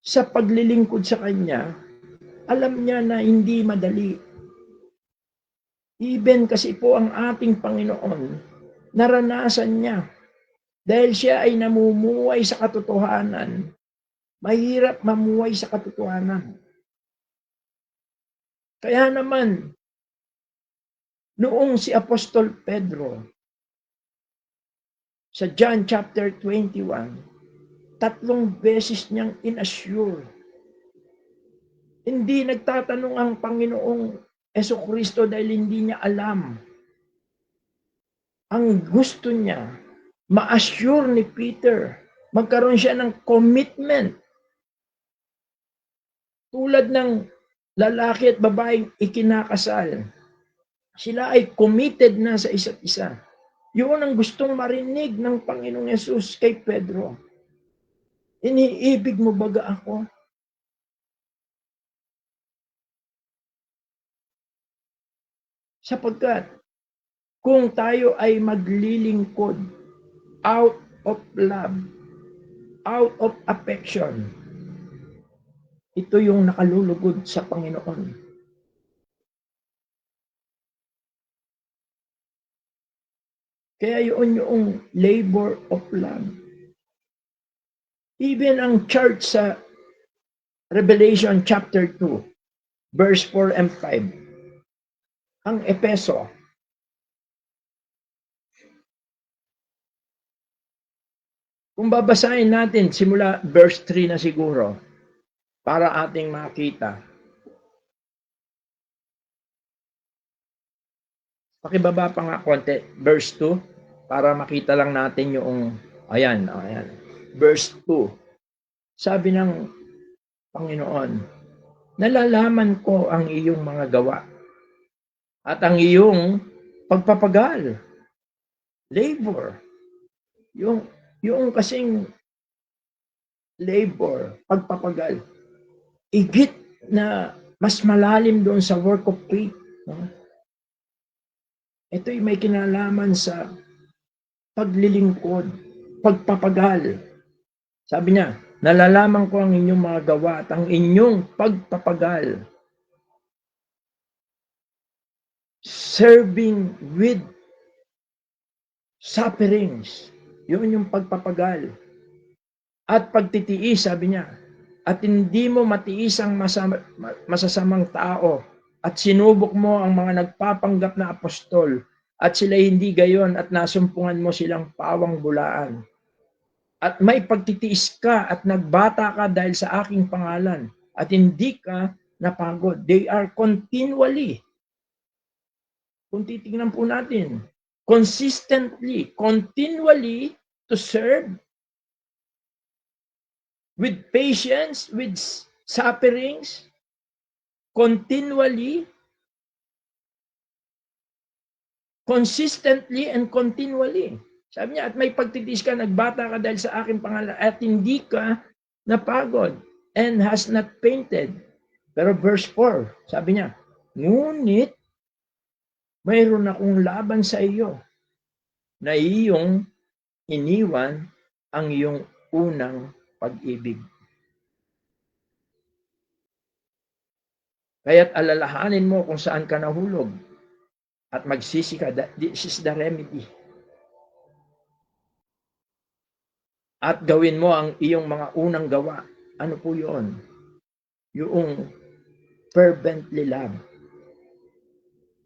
sa paglilingkod sa Kanya, alam niya na hindi madali. Even kasi po ang ating Panginoon, naranasan niya. Dahil siya ay namumuhay sa katotohanan, mahirap mamuhay sa katotohanan. Kaya naman, noong si Apostol Pedro, sa John chapter 21, 3 beses niyang inassure. Hindi nagtatanong ang Panginoong Jesucristo dahil hindi niya alam. Ang gusto niya, ma-assure ni Peter, magkaroon siya ng commitment. Tulad ng lalaki at babaeng ikinakasal, sila ay committed na sa isa't isa. Yun ang gustong marinig ng Panginoong Yesus kay Pedro. Iniibig mo baga ako? Sapagkat kung tayo ay maglilingkod out of love, out of affection, ito yung nakalulugod sa Panginoon. Kaya yun yung labor of love. Even ang church sa Revelation chapter 2, verse 4 and 5, ang Epeso, kung babasahin natin simula verse 3 na siguro, para ating makita. Pakibaba pa nga konti, verse 2, para makita lang natin yung, ayan. Verse 2, sabi ng Panginoon, nalalaman ko ang iyong mga gawa at ang iyong pagpapagal, labor, yung kasing labor, pagpapagal, igit na mas malalim doon sa work of faith. No? Ito'y may kinalaman sa paglilingkod, pagpapagal. Sabi niya, nalalaman ko ang inyong mga gawa at ang inyong pagpapagal. Serving with sufferings. Yun yung pagpapagal. at pagtitiis, sabi niya, at hindi mo matiis ang masasamang tao at sinubok mo ang mga nagpapanggap na apostol at sila hindi gayon at nasumpungan mo silang pawang bulaan. At may pagtitiis ka at nagbata ka dahil sa aking pangalan at hindi ka napagod. They are continually, kung titignan po natin, consistently, continually to serve with patience, with sufferings, continually, consistently, and continually. Sabi niya, at may pagtitiis ka, nagbata ka dahil sa aking pangalan, at hindi ka napagod, and has not fainted. Pero verse 4, sabi niya, ngunit, mayroon akong laban sa iyo, na iyong iniwan ang iyong unang pag-ibig. Kaya't alalahanin mo kung saan ka nahulog at magsisi ka. This is the remedy. At gawin mo ang iyong mga unang gawa. Ano po yun? Yung fervently love.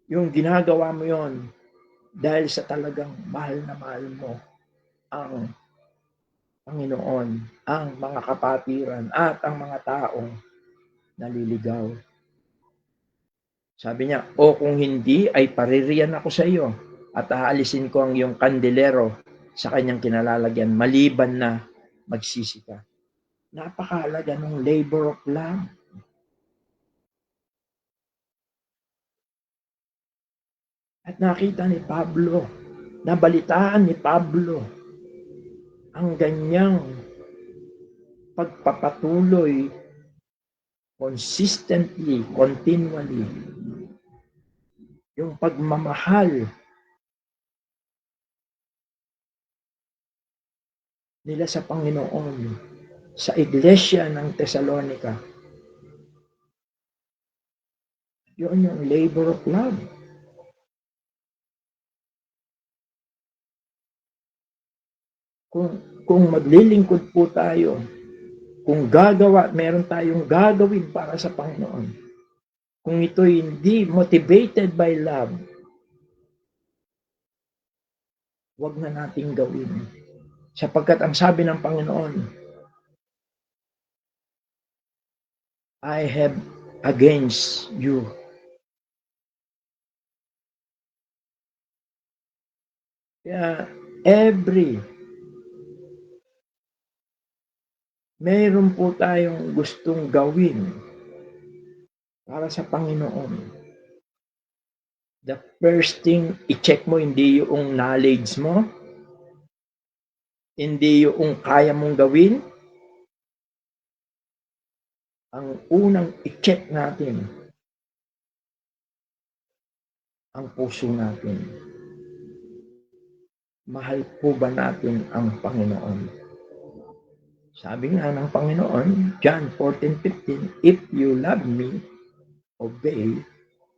Yung ginagawa mo yon dahil sa talagang mahal na mahal mo ang Panginoon, ang mga kapatiran, at ang mga taong naliligaw. Sabi niya, o kung hindi, ay paririyan ako sa iyo at aalisin ko ang iyong kandelero sa kanyang kinalalagyan, maliban na magsisi ka. Napakahalaga ng labor of love. At nakita ni Pablo, nabalitaan ni Pablo ang ganyang pagpapatuloy consistently, continually, yung pagmamahal nila sa Panginoon, sa iglesia ng Thessalonica. Yun yung labor of love. Kung maglilingkod po tayo, kung meron tayong gagawin para sa Panginoon, kung ito'y hindi motivated by love, wag na nating gawin. Sapagkat ang sabi ng Panginoon, I have against you. Kaya mayroon po tayong gustong gawin para sa Panginoon. The first thing, i-check mo hindi yung knowledge mo, hindi yung kaya mong gawin. Ang unang i-check natin, ang puso natin. Mahal po ba natin ang Panginoon? Sabi nga ng Panginoon, John 14:15, if you love me, obey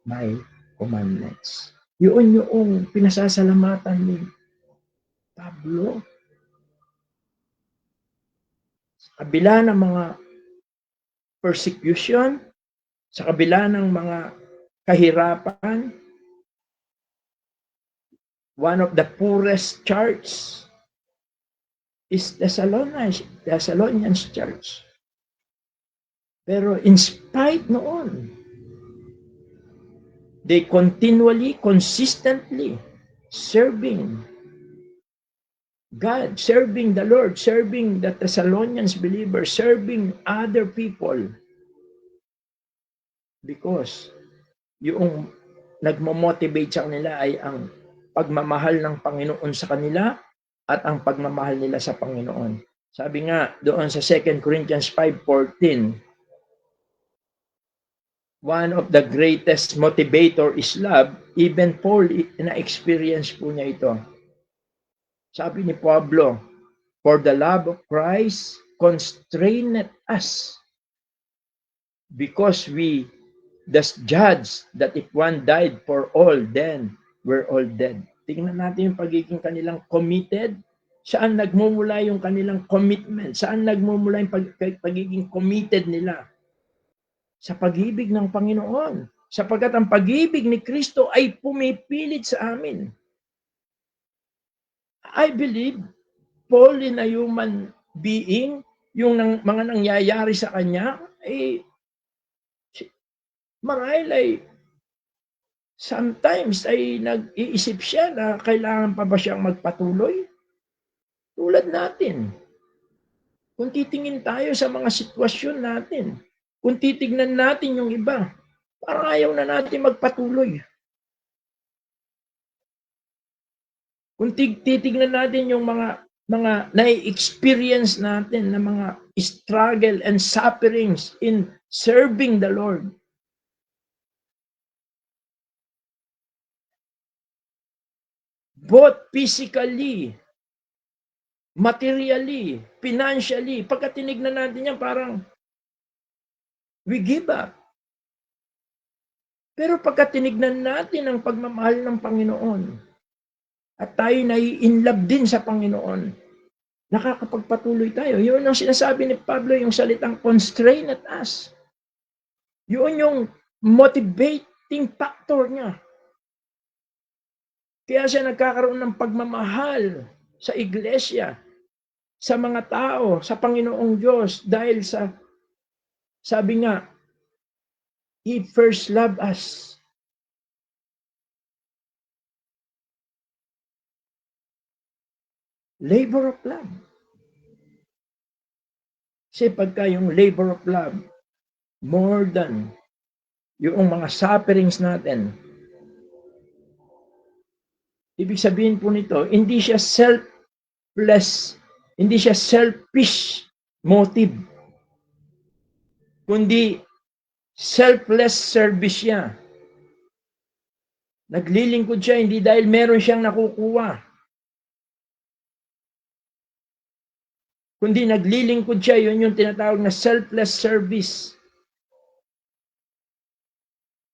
my commandments. Yun yung pinasasalamatan ni Pablo. Sa kabila ng mga persecution, sa kabila ng mga kahirapan, one of the poorest church is Thessalonians Church. Pero in spite noon, they continually, consistently serving God, serving the Lord, serving the Thessalonians believers, serving other people. Because yung nagmo-motivate sa kanila ay ang pagmamahal ng Panginoon sa kanila at ang pagmamahal nila sa Panginoon. Sabi nga doon sa 2 Corinthians 5:14, one of the greatest motivator is love. Even Paul, na-experience po niya ito. Sabi ni Pablo, for the love of Christ constraineth us, because we thus judge that if one died for all, then we're all dead. Tingnan natin yung pagiging kanilang committed Saan nagmumula yung kanilang commitment? Saan nagmumula yung pagiging committed nila? Sa pag-ibig ng Panginoon. Sapagkat ang pag-ibig ni Kristo ay pumipilit sa amin. I believe Paul in a human being, yung mga nangyayari sa kanya, marahil ay sometimes ay nag-iisip siya na kailangan pa ba siyang magpatuloy? Tulad natin. Kung titingin tayo sa mga sitwasyon natin, kung titignan natin yung iba, parang ayaw na natin magpatuloy. Kung titignan natin yung mga na-experience natin na mga struggle and sufferings in serving the Lord. Both physically, materially, financially, pagka tinignan natin yan, parang we give up. Pero pagka tinignan natin ang pagmamahal ng Panginoon, at tayo nai-inlove din sa Panginoon, nakakapagpatuloy tayo. Yun ang sinasabi ni Pablo, yung salitang constrain at us. Yun yung motivating factor niya. Kaya siya nagkakaroon ng pagmamahal sa iglesia, sa mga tao, sa Panginoong Diyos, dahil sa, sabi nga, He first loved us. Labor of love. Kasi pagka yung labor of love, more than yung mga sufferings natin, ibig sabihin po nito, hindi siya selfless, hindi siya selfish motive, kundi selfless service siya. Naglilingkod siya hindi dahil meron siyang nakukuha, kundi naglilingkod siya, yun yung tinatawag na selfless service.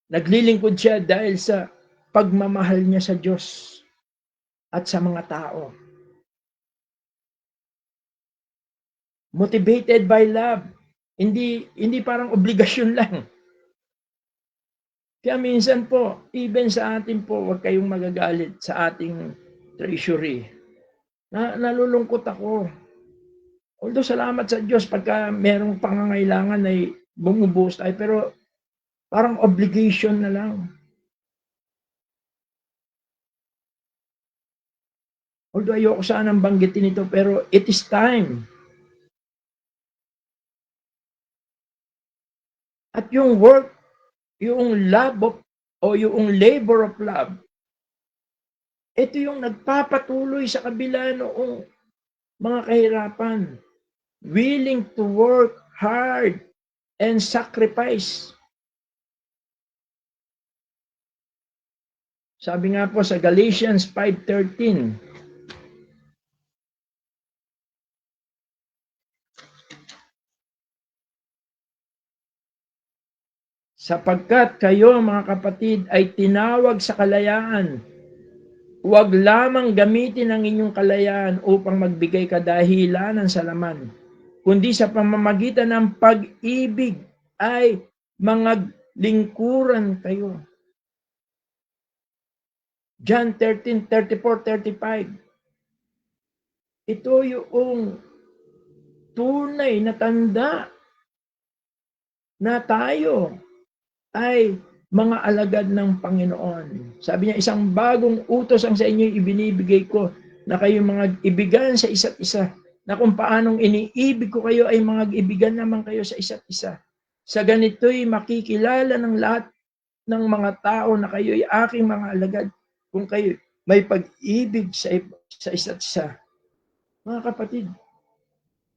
Naglilingkod siya dahil sa pagmamahal niya sa Diyos at sa mga tao. Motivated by love. Hindi parang obligasyon lang. Kaya minsan po, even sa atin po, huwag kayong magagalit sa ating treasury. Nalulungkot ako. Although salamat sa Diyos pagka merong pangangailangan ay bumubuhos tayo, pero parang obligation na lang. Although ayoko sanang banggitin ito, pero it is time. At yung work, yung love of, o yung labor of love, ito yung nagpapatuloy sa kabila noong mga kahirapan. Willing to work hard and sacrifice. Sabi nga po sa Galatians 5:13, sapagkat kayo mga kapatid ay tinawag sa kalayaan, huwag lamang gamitin ang inyong kalayaan upang magbigay kadahilanan sa laman, kundi sa pamamagitan ng pag-ibig ay mga lingkuran kayo. John 13:34-35. Ito yung tunay na tanda na tayo ay mga alagad ng Panginoon. Sabi niya, isang bagong utos ang sa inyo ibinibigay ko, na kayo mga ibigan sa isa't isa, na kung paanong iniibig ko kayo ay mga ibigan naman kayo sa isa't isa. Sa ganito'y makikilala ng lahat ng mga tao na kayo ay aking mga alagad, kung kayo may pag-ibig sa isa't isa. Mga kapatid,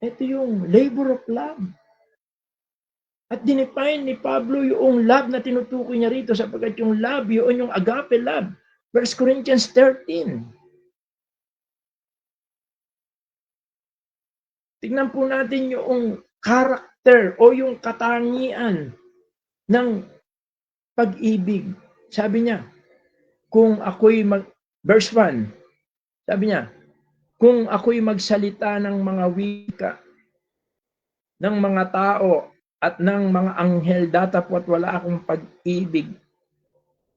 ito yung labor of love. At dinefine ni Pablo yung love na tinutukoy niya rito, sapagkat yung love, yun yung agape love. 1 Corinthians 13. Tingnan po natin yung character o yung katangian ng pag-ibig. Sabi niya, kung ako'y verse 1, sabi niya, kung ako'y magsalita ng mga wika ng mga tao at ng mga anghel, datapwat wala akong pag-ibig,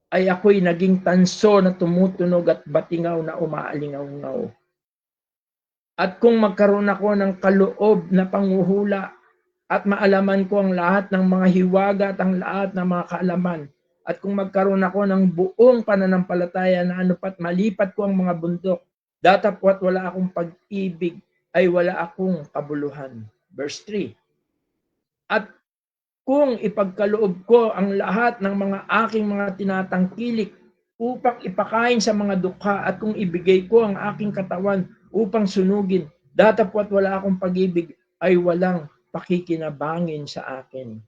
ay ako'y naging tanso na tumutunog at batingaw na umaalingaw-ngaw. At kung magkaroon ako ng kaloob na panghuhula at maalaman ko ang lahat ng mga hiwaga at ang lahat ng mga kaalaman, at kung magkaroon ako ng buong pananampalataya na anupat malipat ko ang mga bundok, datapwat wala akong pag-ibig, ay wala akong kabuluhan. Verse 3. At kung ipagkaloob ko ang lahat ng mga aking mga tinatangkilik upang ipakain sa mga dukha, at kung ibigay ko ang aking katawan upang sunugin, datapwat wala akong pag-ibig, ay walang pakikinabangin sa akin.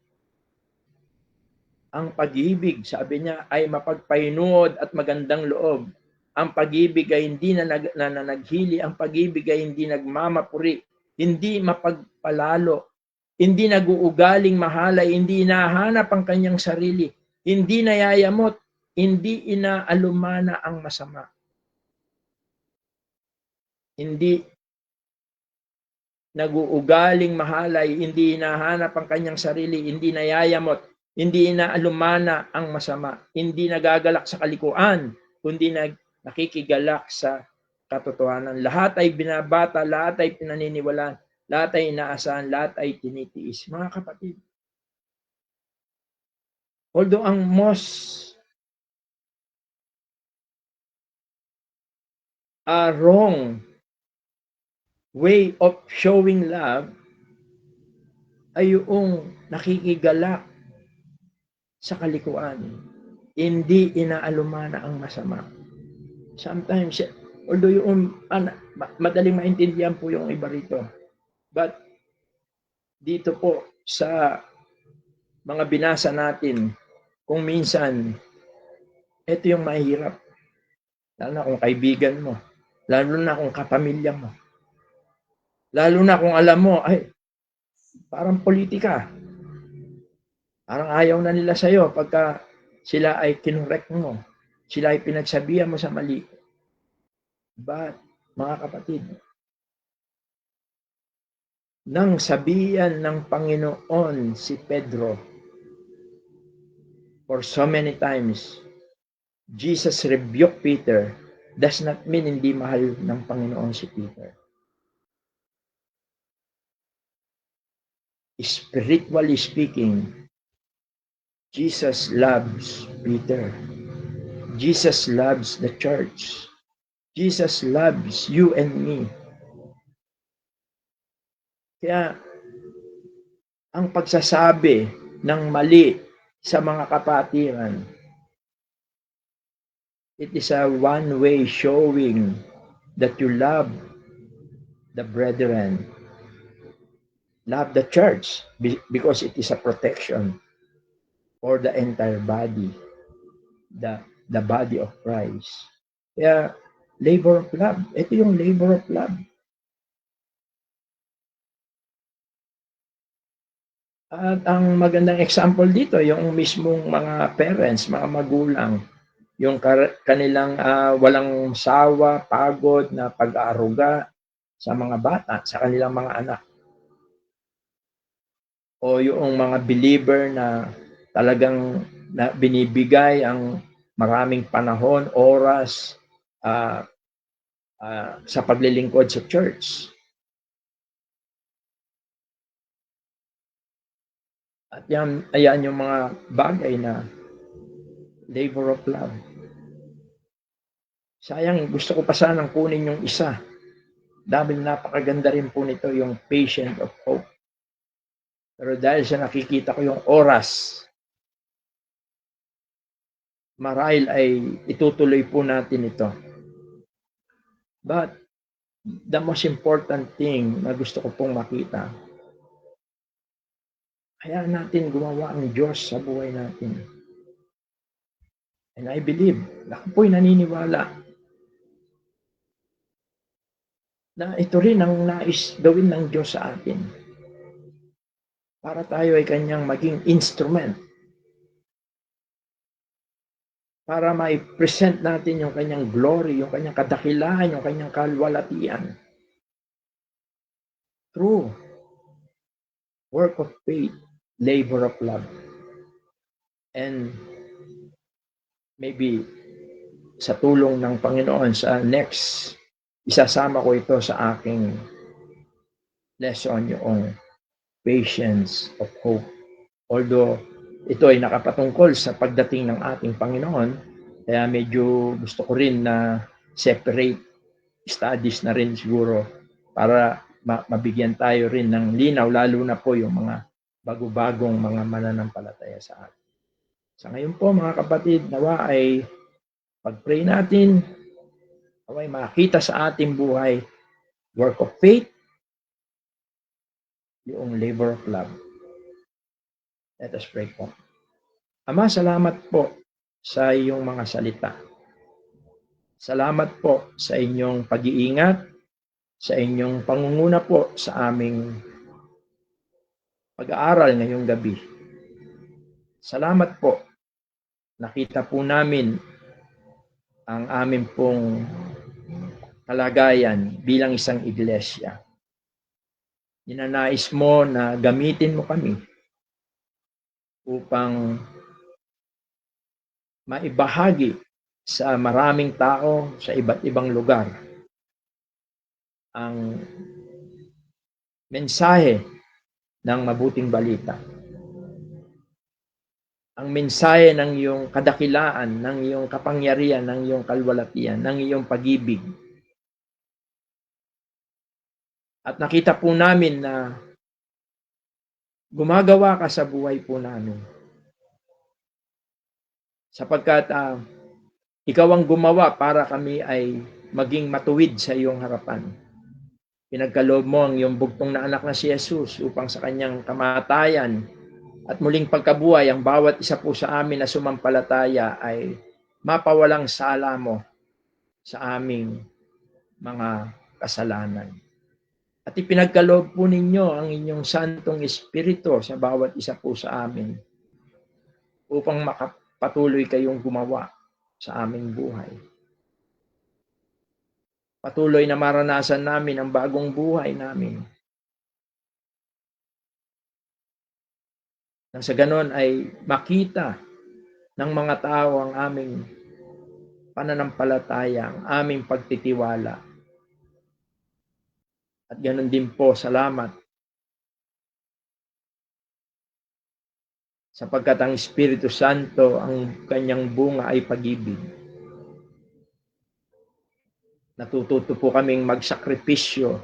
Ang pag-ibig, sabi niya, ay mapagpainuod at magandang loob. Ang pag-ibig ay hindi naghili. Ang pag-ibig ay hindi nagmamapuri, hindi mapagpalalo, hindi naguugaling mahalay, hindi inahanap ang kanyang sarili, hindi nayayamot, hindi inaalumana ang masama. Hindi naguugaling mahalay, hindi hinahanap ang kanyang sarili, hindi nayayamot, hindi inaalumana ang masama, hindi nagagalak sa kalikuan, kundi nakikigalak sa katotohanan. Lahat ay binabata, lahat ay pinaniniwalaan, lahat ay inaasahan, lahat ay tinitiis. Mga kapatid, although ang most wrong way of showing love ay yung nakikigalak sa kalikuan, hindi inaalumana ang masama. Sometimes, although yung madaling maintindihan po yung iba rito, but dito po sa mga binasa natin, kung minsan ito yung mahirap, lalo na kung kaibigan mo, lalo na kung kapamilya mo, lalo na kung alam mo, ay parang politika, parang ayaw na nila sa'yo pagka sila ay kinurek mo, sila ay pinagsabihan mo sa mali. But, mga kapatid, nang sabihan ng Panginoon si Pedro, for so many times, Jesus rebuked Peter, does not mean hindi mahal ng Panginoon si Peter. Spiritually speaking, Jesus loves Peter. Jesus loves the church. Jesus loves you and me. Kaya, ang pagsasabi ng mali sa mga kapatiran, it is a one-way showing that you love the brethren, love the church, because it is a protection for the entire body, the body of Christ. Kaya, labor of love. Ito yung labor of love. At ang magandang example dito, yung mismong mga parents, mga magulang, yung kanilang walang sawa, pagod na pag-aaruga sa mga bata, sa kanilang mga anak. O yung mga believer na talagang binibigay ang maraming panahon, oras sa paglilingkod sa church. At ayan yung mga bagay na labor of love. Sayang, gusto ko pa sanang kunin yung isa. Dahil napakaganda rin po nito, yung patient of hope. Pero dahil sa nakikita ko yung oras, marahil ay itutuloy po natin ito. But the most important thing na gusto ko pong makita, kaya natin gumawa ang Diyos sa buhay natin. And I believe, ako po'y naniniwala na ito rin ang nais gawin ng Diyos sa atin. Para tayo ay kanyang maging instrument. Para ma-present natin yung kanyang glory, yung kanyang kadakilahan, yung kanyang kalwalatian true work of faith, labor of love. And maybe sa tulong ng Panginoon sa next, isasama ko ito sa aking lesson, yung patience of hope. Although ito ay nakapatungkol sa pagdating ng ating Panginoon, kaya medyo gusto ko rin na separate studies na rin siguro para mabigyan tayo rin ng linaw, lalo na po yung mga bago-bagong mga mananampalataya sa atin. Sa ngayon po mga kapatid, nawa ay pag-pray natin, nawa ay makita sa ating buhay work of faith, yung labor of love. Let us pray po. Ama, salamat po sa iyong mga salita. Salamat po sa inyong pag-iingat, sa inyong pangunguna po sa aming pag-aaral ngayong gabi. Salamat po. Nakita po namin ang aming pong kalagayan bilang isang iglesia. Ninanais mo na gamitin mo kami upang maibahagi sa maraming tao sa iba't ibang lugar ang mensahe ng mabuting balita. Ang mensahe ng iyong kadakilaan, ng iyong kapangyarihan, ng iyong kalwalatian, ng iyong pag-ibig. At nakita po namin na gumagawa ka sa buhay po namin. Sapagkat ikaw ang gumawa para kami ay maging matuwid sa iyong harapan. Pinagkaloob mo ang iyong bugtong na anak na si Jesus upang sa kanyang kamatayan at muling pagkabuhay ang bawat isa po sa amin na sumampalataya ay mapawalang sala mo sa aming mga kasalanan. At ipinagkaloob po ninyo ang inyong Santong Espiritu sa bawat isa po sa amin upang makapatuloy kayong gumawa sa aming buhay. Patuloy na maranasan namin ang bagong buhay namin. Nang sa ganon ay makita ng mga tao ang aming pananampalataya, ang aming pagtitiwala. At ganon din po, salamat. Sapagkat ang Espiritu Santo, ang kanyang bunga ay pag-ibig. Natututo po kaming magsakripisyo,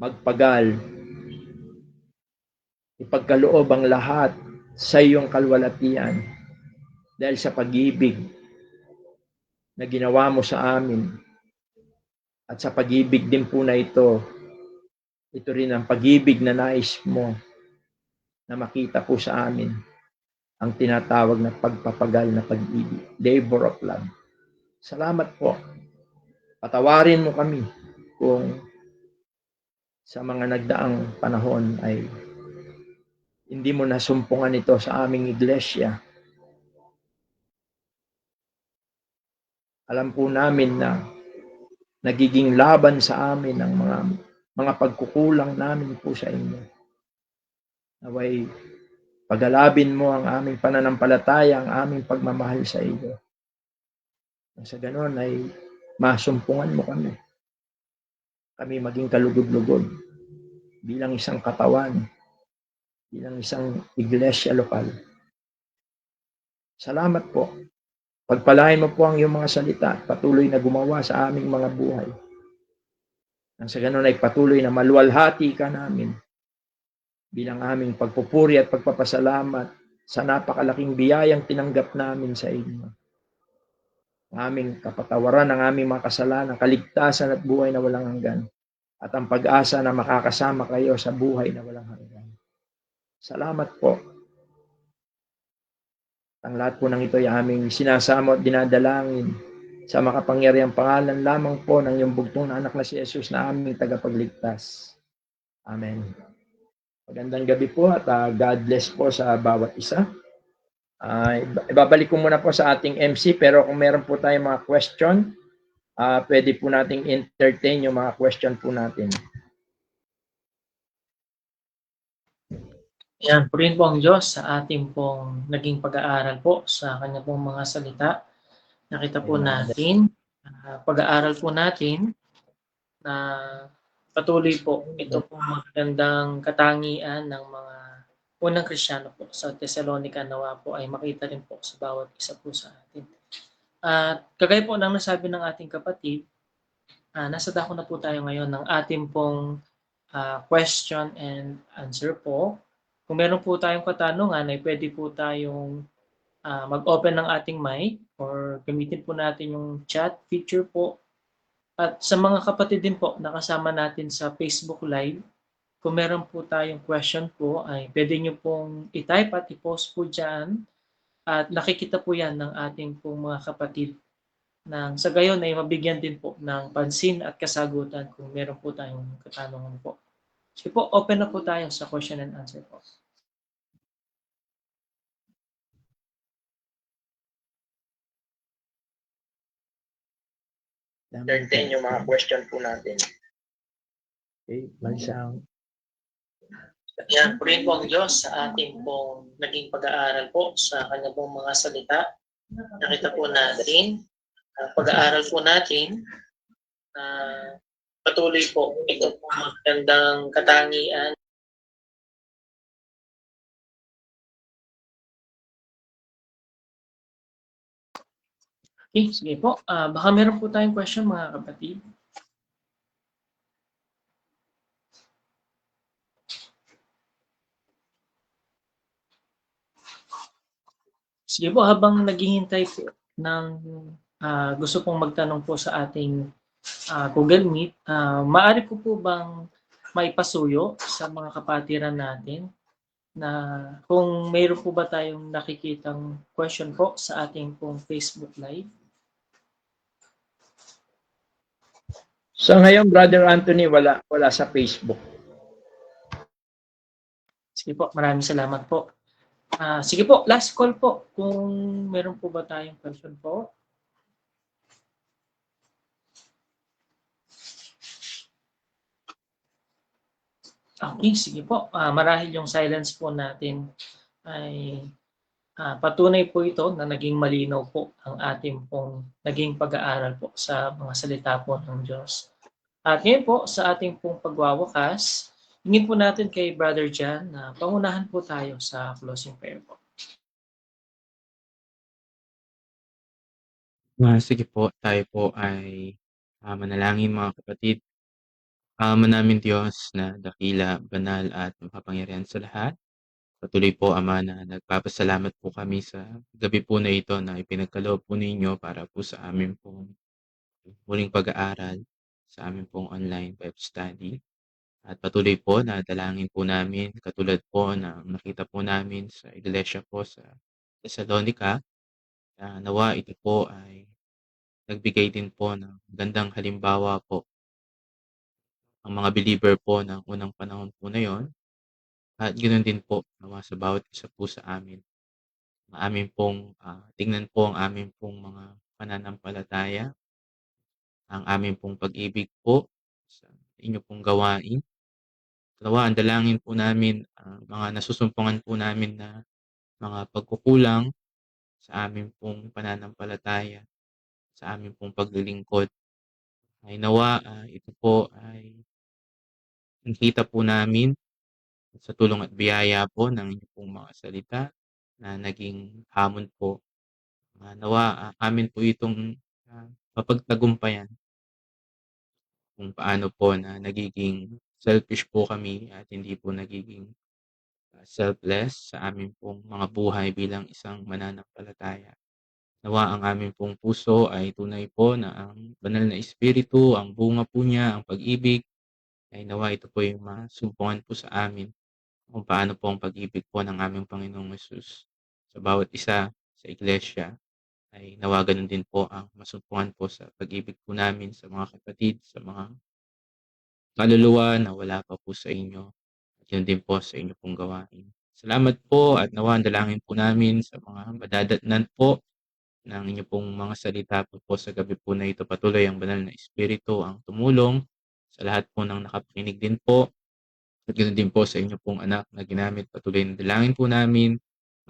magpagal, ipagkaloob ang lahat sa iyong kalwalatian dahil sa pag-ibig na ginawa mo sa amin. At sa pag-ibig din po na ito rin ang pag-ibig na nais mo na makita po sa amin, ang tinatawag na pagpapagal na pag-ibig, labor of love. Salamat po. Patawarin mo kami kung sa mga nagdaang panahon ay hindi mo nasumpungan ito sa aming iglesia. Alam po namin na nagiging laban sa amin ang mga pagkukulang namin po sa inyo. Naway pagalabin mo ang aming pananampalataya, ang aming pagmamahal sa iyo. Sa ganon ay masumpungan mo kami. Kami maging kalugod-lugod bilang isang katawan, bilang isang iglesia lokal. Salamat po. Pagpalain mo po ang iyong mga salita, patuloy na gumawa sa aming mga buhay. Nang sa ganon ay patuloy na maluwalhati ka namin bilang aming pagpupuri at pagpapasalamat sa napakalaking biyayang tinanggap namin sa inyo. Ang aming kapatawaran, ang aming mga kasalanan, kaligtasan at buhay na walang hanggan, at ang pag-asa na makakasama kayo sa buhay na walang hanggan. Salamat po. Ang lahat po ng ito ay aming sinasamo at dinadalangin sa makapangyarihang pangalan lamang po ng iyong bugtong na anak na si Jesus na aming tagapagligtas. Amen. Magandang gabi po at God bless po sa bawat isa. Ibabalik ko muna po sa ating MC, pero kung meron po tayong mga question, pwede po nating entertain yung mga question po natin. Yan, purihin po ang Diyos sa ating pong naging pag-aaral po sa kanya pong mga salita. Nakita po natin, pag-aaral po natin na patuloy po ito po magandang katangian ng mga unang Kristiyano po sa Thessalonica, nawa po ay makita rin po sa bawat isa po sa atin. At kagaya po ng nasabi ng ating kapatid, nasa dako na po tayo ngayon ng ating pong question and answer po. Kung meron po tayong katanungan, ay pwede po tayong mag-open ng ating mic or gamitin po natin yung chat feature po. At sa mga kapatid din po nakasama natin sa Facebook Live, kung meron po tayong question po, ay pwede nyo pong i-type at i-post po dyan. At nakikita po yan ng ating pong mga kapatid nang sa gayon ay mabigyan din po ng pansin at kasagutan kung meron po tayong katanungan po. Sige po, open na po tayo sa question and answer po. Entertain yung mga question po natin. Okay, Mansang. Yan, purihin po ang Diyos sa ating pong naging pag-aaral po sa kanya pong mga salita. Nakita po natin, pag-aaral po natin, patuloy po ito po magandang katangian. Okay, sige po. Baka meron po tayong question mga kapatid. Sige po, habang naghihintay po ng gusto pong magtanong po sa ating Google Meet, maaari po bang maipasuyo sa mga kapatiran natin na kung mayroon po ba tayong nakikitang question po sa ating pong Facebook Live? So ngayon, Brother Anthony, wala sa Facebook. Sige po, maraming salamat po. Sige po, last call po. Kung meron po ba tayong question po? Okay, sige po. Marahil yung silence po natin ay patunay po ito na naging malinaw po ang ating pong naging pag-aaral po sa mga salita po ng Diyos. At ngayon po, sa ating pong pagwawakas, hingin po natin kay Brother Jan na pangunahan po tayo sa closing prayer po. Sige po, tayo po ay manalangin mga kapatid. Ama namin Diyos na dakila, banal at makapangyarihan sa lahat. Patuloy po, Ama, na nagpapasalamat po kami sa gabi po na ito na ipinagkaloob po ninyo para po sa amin pong muling pag-aaral, sa amin pong online Bible study. At patuloy po na dalangin po namin, katulad po na nakita po namin sa iglesia po sa Thessalonica, na nawa ito po ay nagbigay din po ng gandang halimbawa po ang mga believer po ng unang panahon po na yon. At ganoon din po nawa sa bawat isa po sa amin. Ang amin pong tingnan po ang amin pong mga pananampalataya, ang amin pong pag-ibig po sa inyo pong gawain. Nawa ang dalangin po namin, mga nasusumpungan po namin na mga pagkukulang sa amin pong pananampalataya, sa amin pong paglilingkod, ay nawa ito po ay nakita po namin sa tulong at biyaya po ng inyong pong mga salita na naging hamon po. Nawa amin po itong mapagtagumpayan kung paano po na nagiging selfish po kami at hindi po nagiging selfless sa amin pong mga buhay bilang isang mananampalataya. Nawa ang aming pong puso ay tunay po na ang banal na espiritu, ang bunga po niya, ang pag-ibig, ay nawa ito po yung masumpungan po sa amin kung paano po ang pag-ibig po ng aming Panginoong Hesus sa bawat isa sa iglesia, ay nawa ganun din po ang masumpungan po sa pag-ibig po namin sa mga kapatid, sa mga kaluluwa na wala pa po sa inyo, at yun din po sa inyo pong gawain. Salamat po at nawa ang dalangin po namin sa mga madadatnan po ng inyo pong mga salita po sa gabi po na ito. Patuloy ang banal na espiritu ang tumulong sa lahat po ng nakapakinig din po At ganoon din po sa inyo pong anak na ginamit. Patuloy na dalangin po namin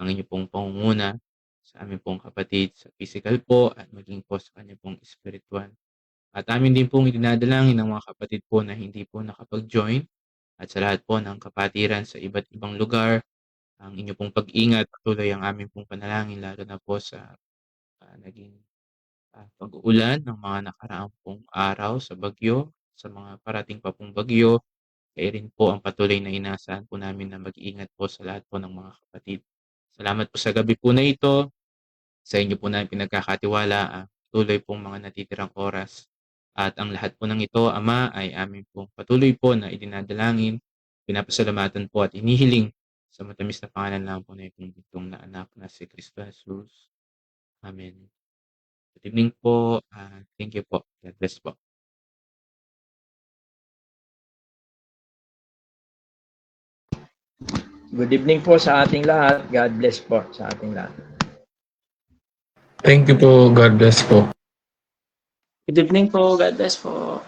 ang inyo pong pangunguna sa aming pong kapatid sa physical po at maging po sa kanya pong spiritual. At amin din pong idinadalangin ng mga kapatid po na hindi po nakapag-join at sa lahat po ng kapatiran sa iba't ibang lugar. Ang inyo pong pag-ingat, patuloy ang aming pong panalangin lalo na po sa naging pag-uulan ng mga nakaraang pong araw sa bagyo, sa mga parating pa pong bagyo. Kaya rin po ang patuloy na inaasahan po namin na mag-iingat po sa lahat po ng mga kapatid. Salamat po sa gabi po na ito. Sa inyo po namin pinagkakatiwala ang tuloy pong mga natitirang oras. At ang lahat po ng ito, Ama, ay amin pong patuloy po na idinadalangin, pinapasalamatan po at inihiling sa matamis na pangalan lang po na itong bugtong na anak na si Kristo Jesus. Amen. Good evening po. Thank you po. God bless po. Good evening po sa ating lahat. God bless po sa ating lahat. Thank you po. God bless po. Good evening po. God bless po.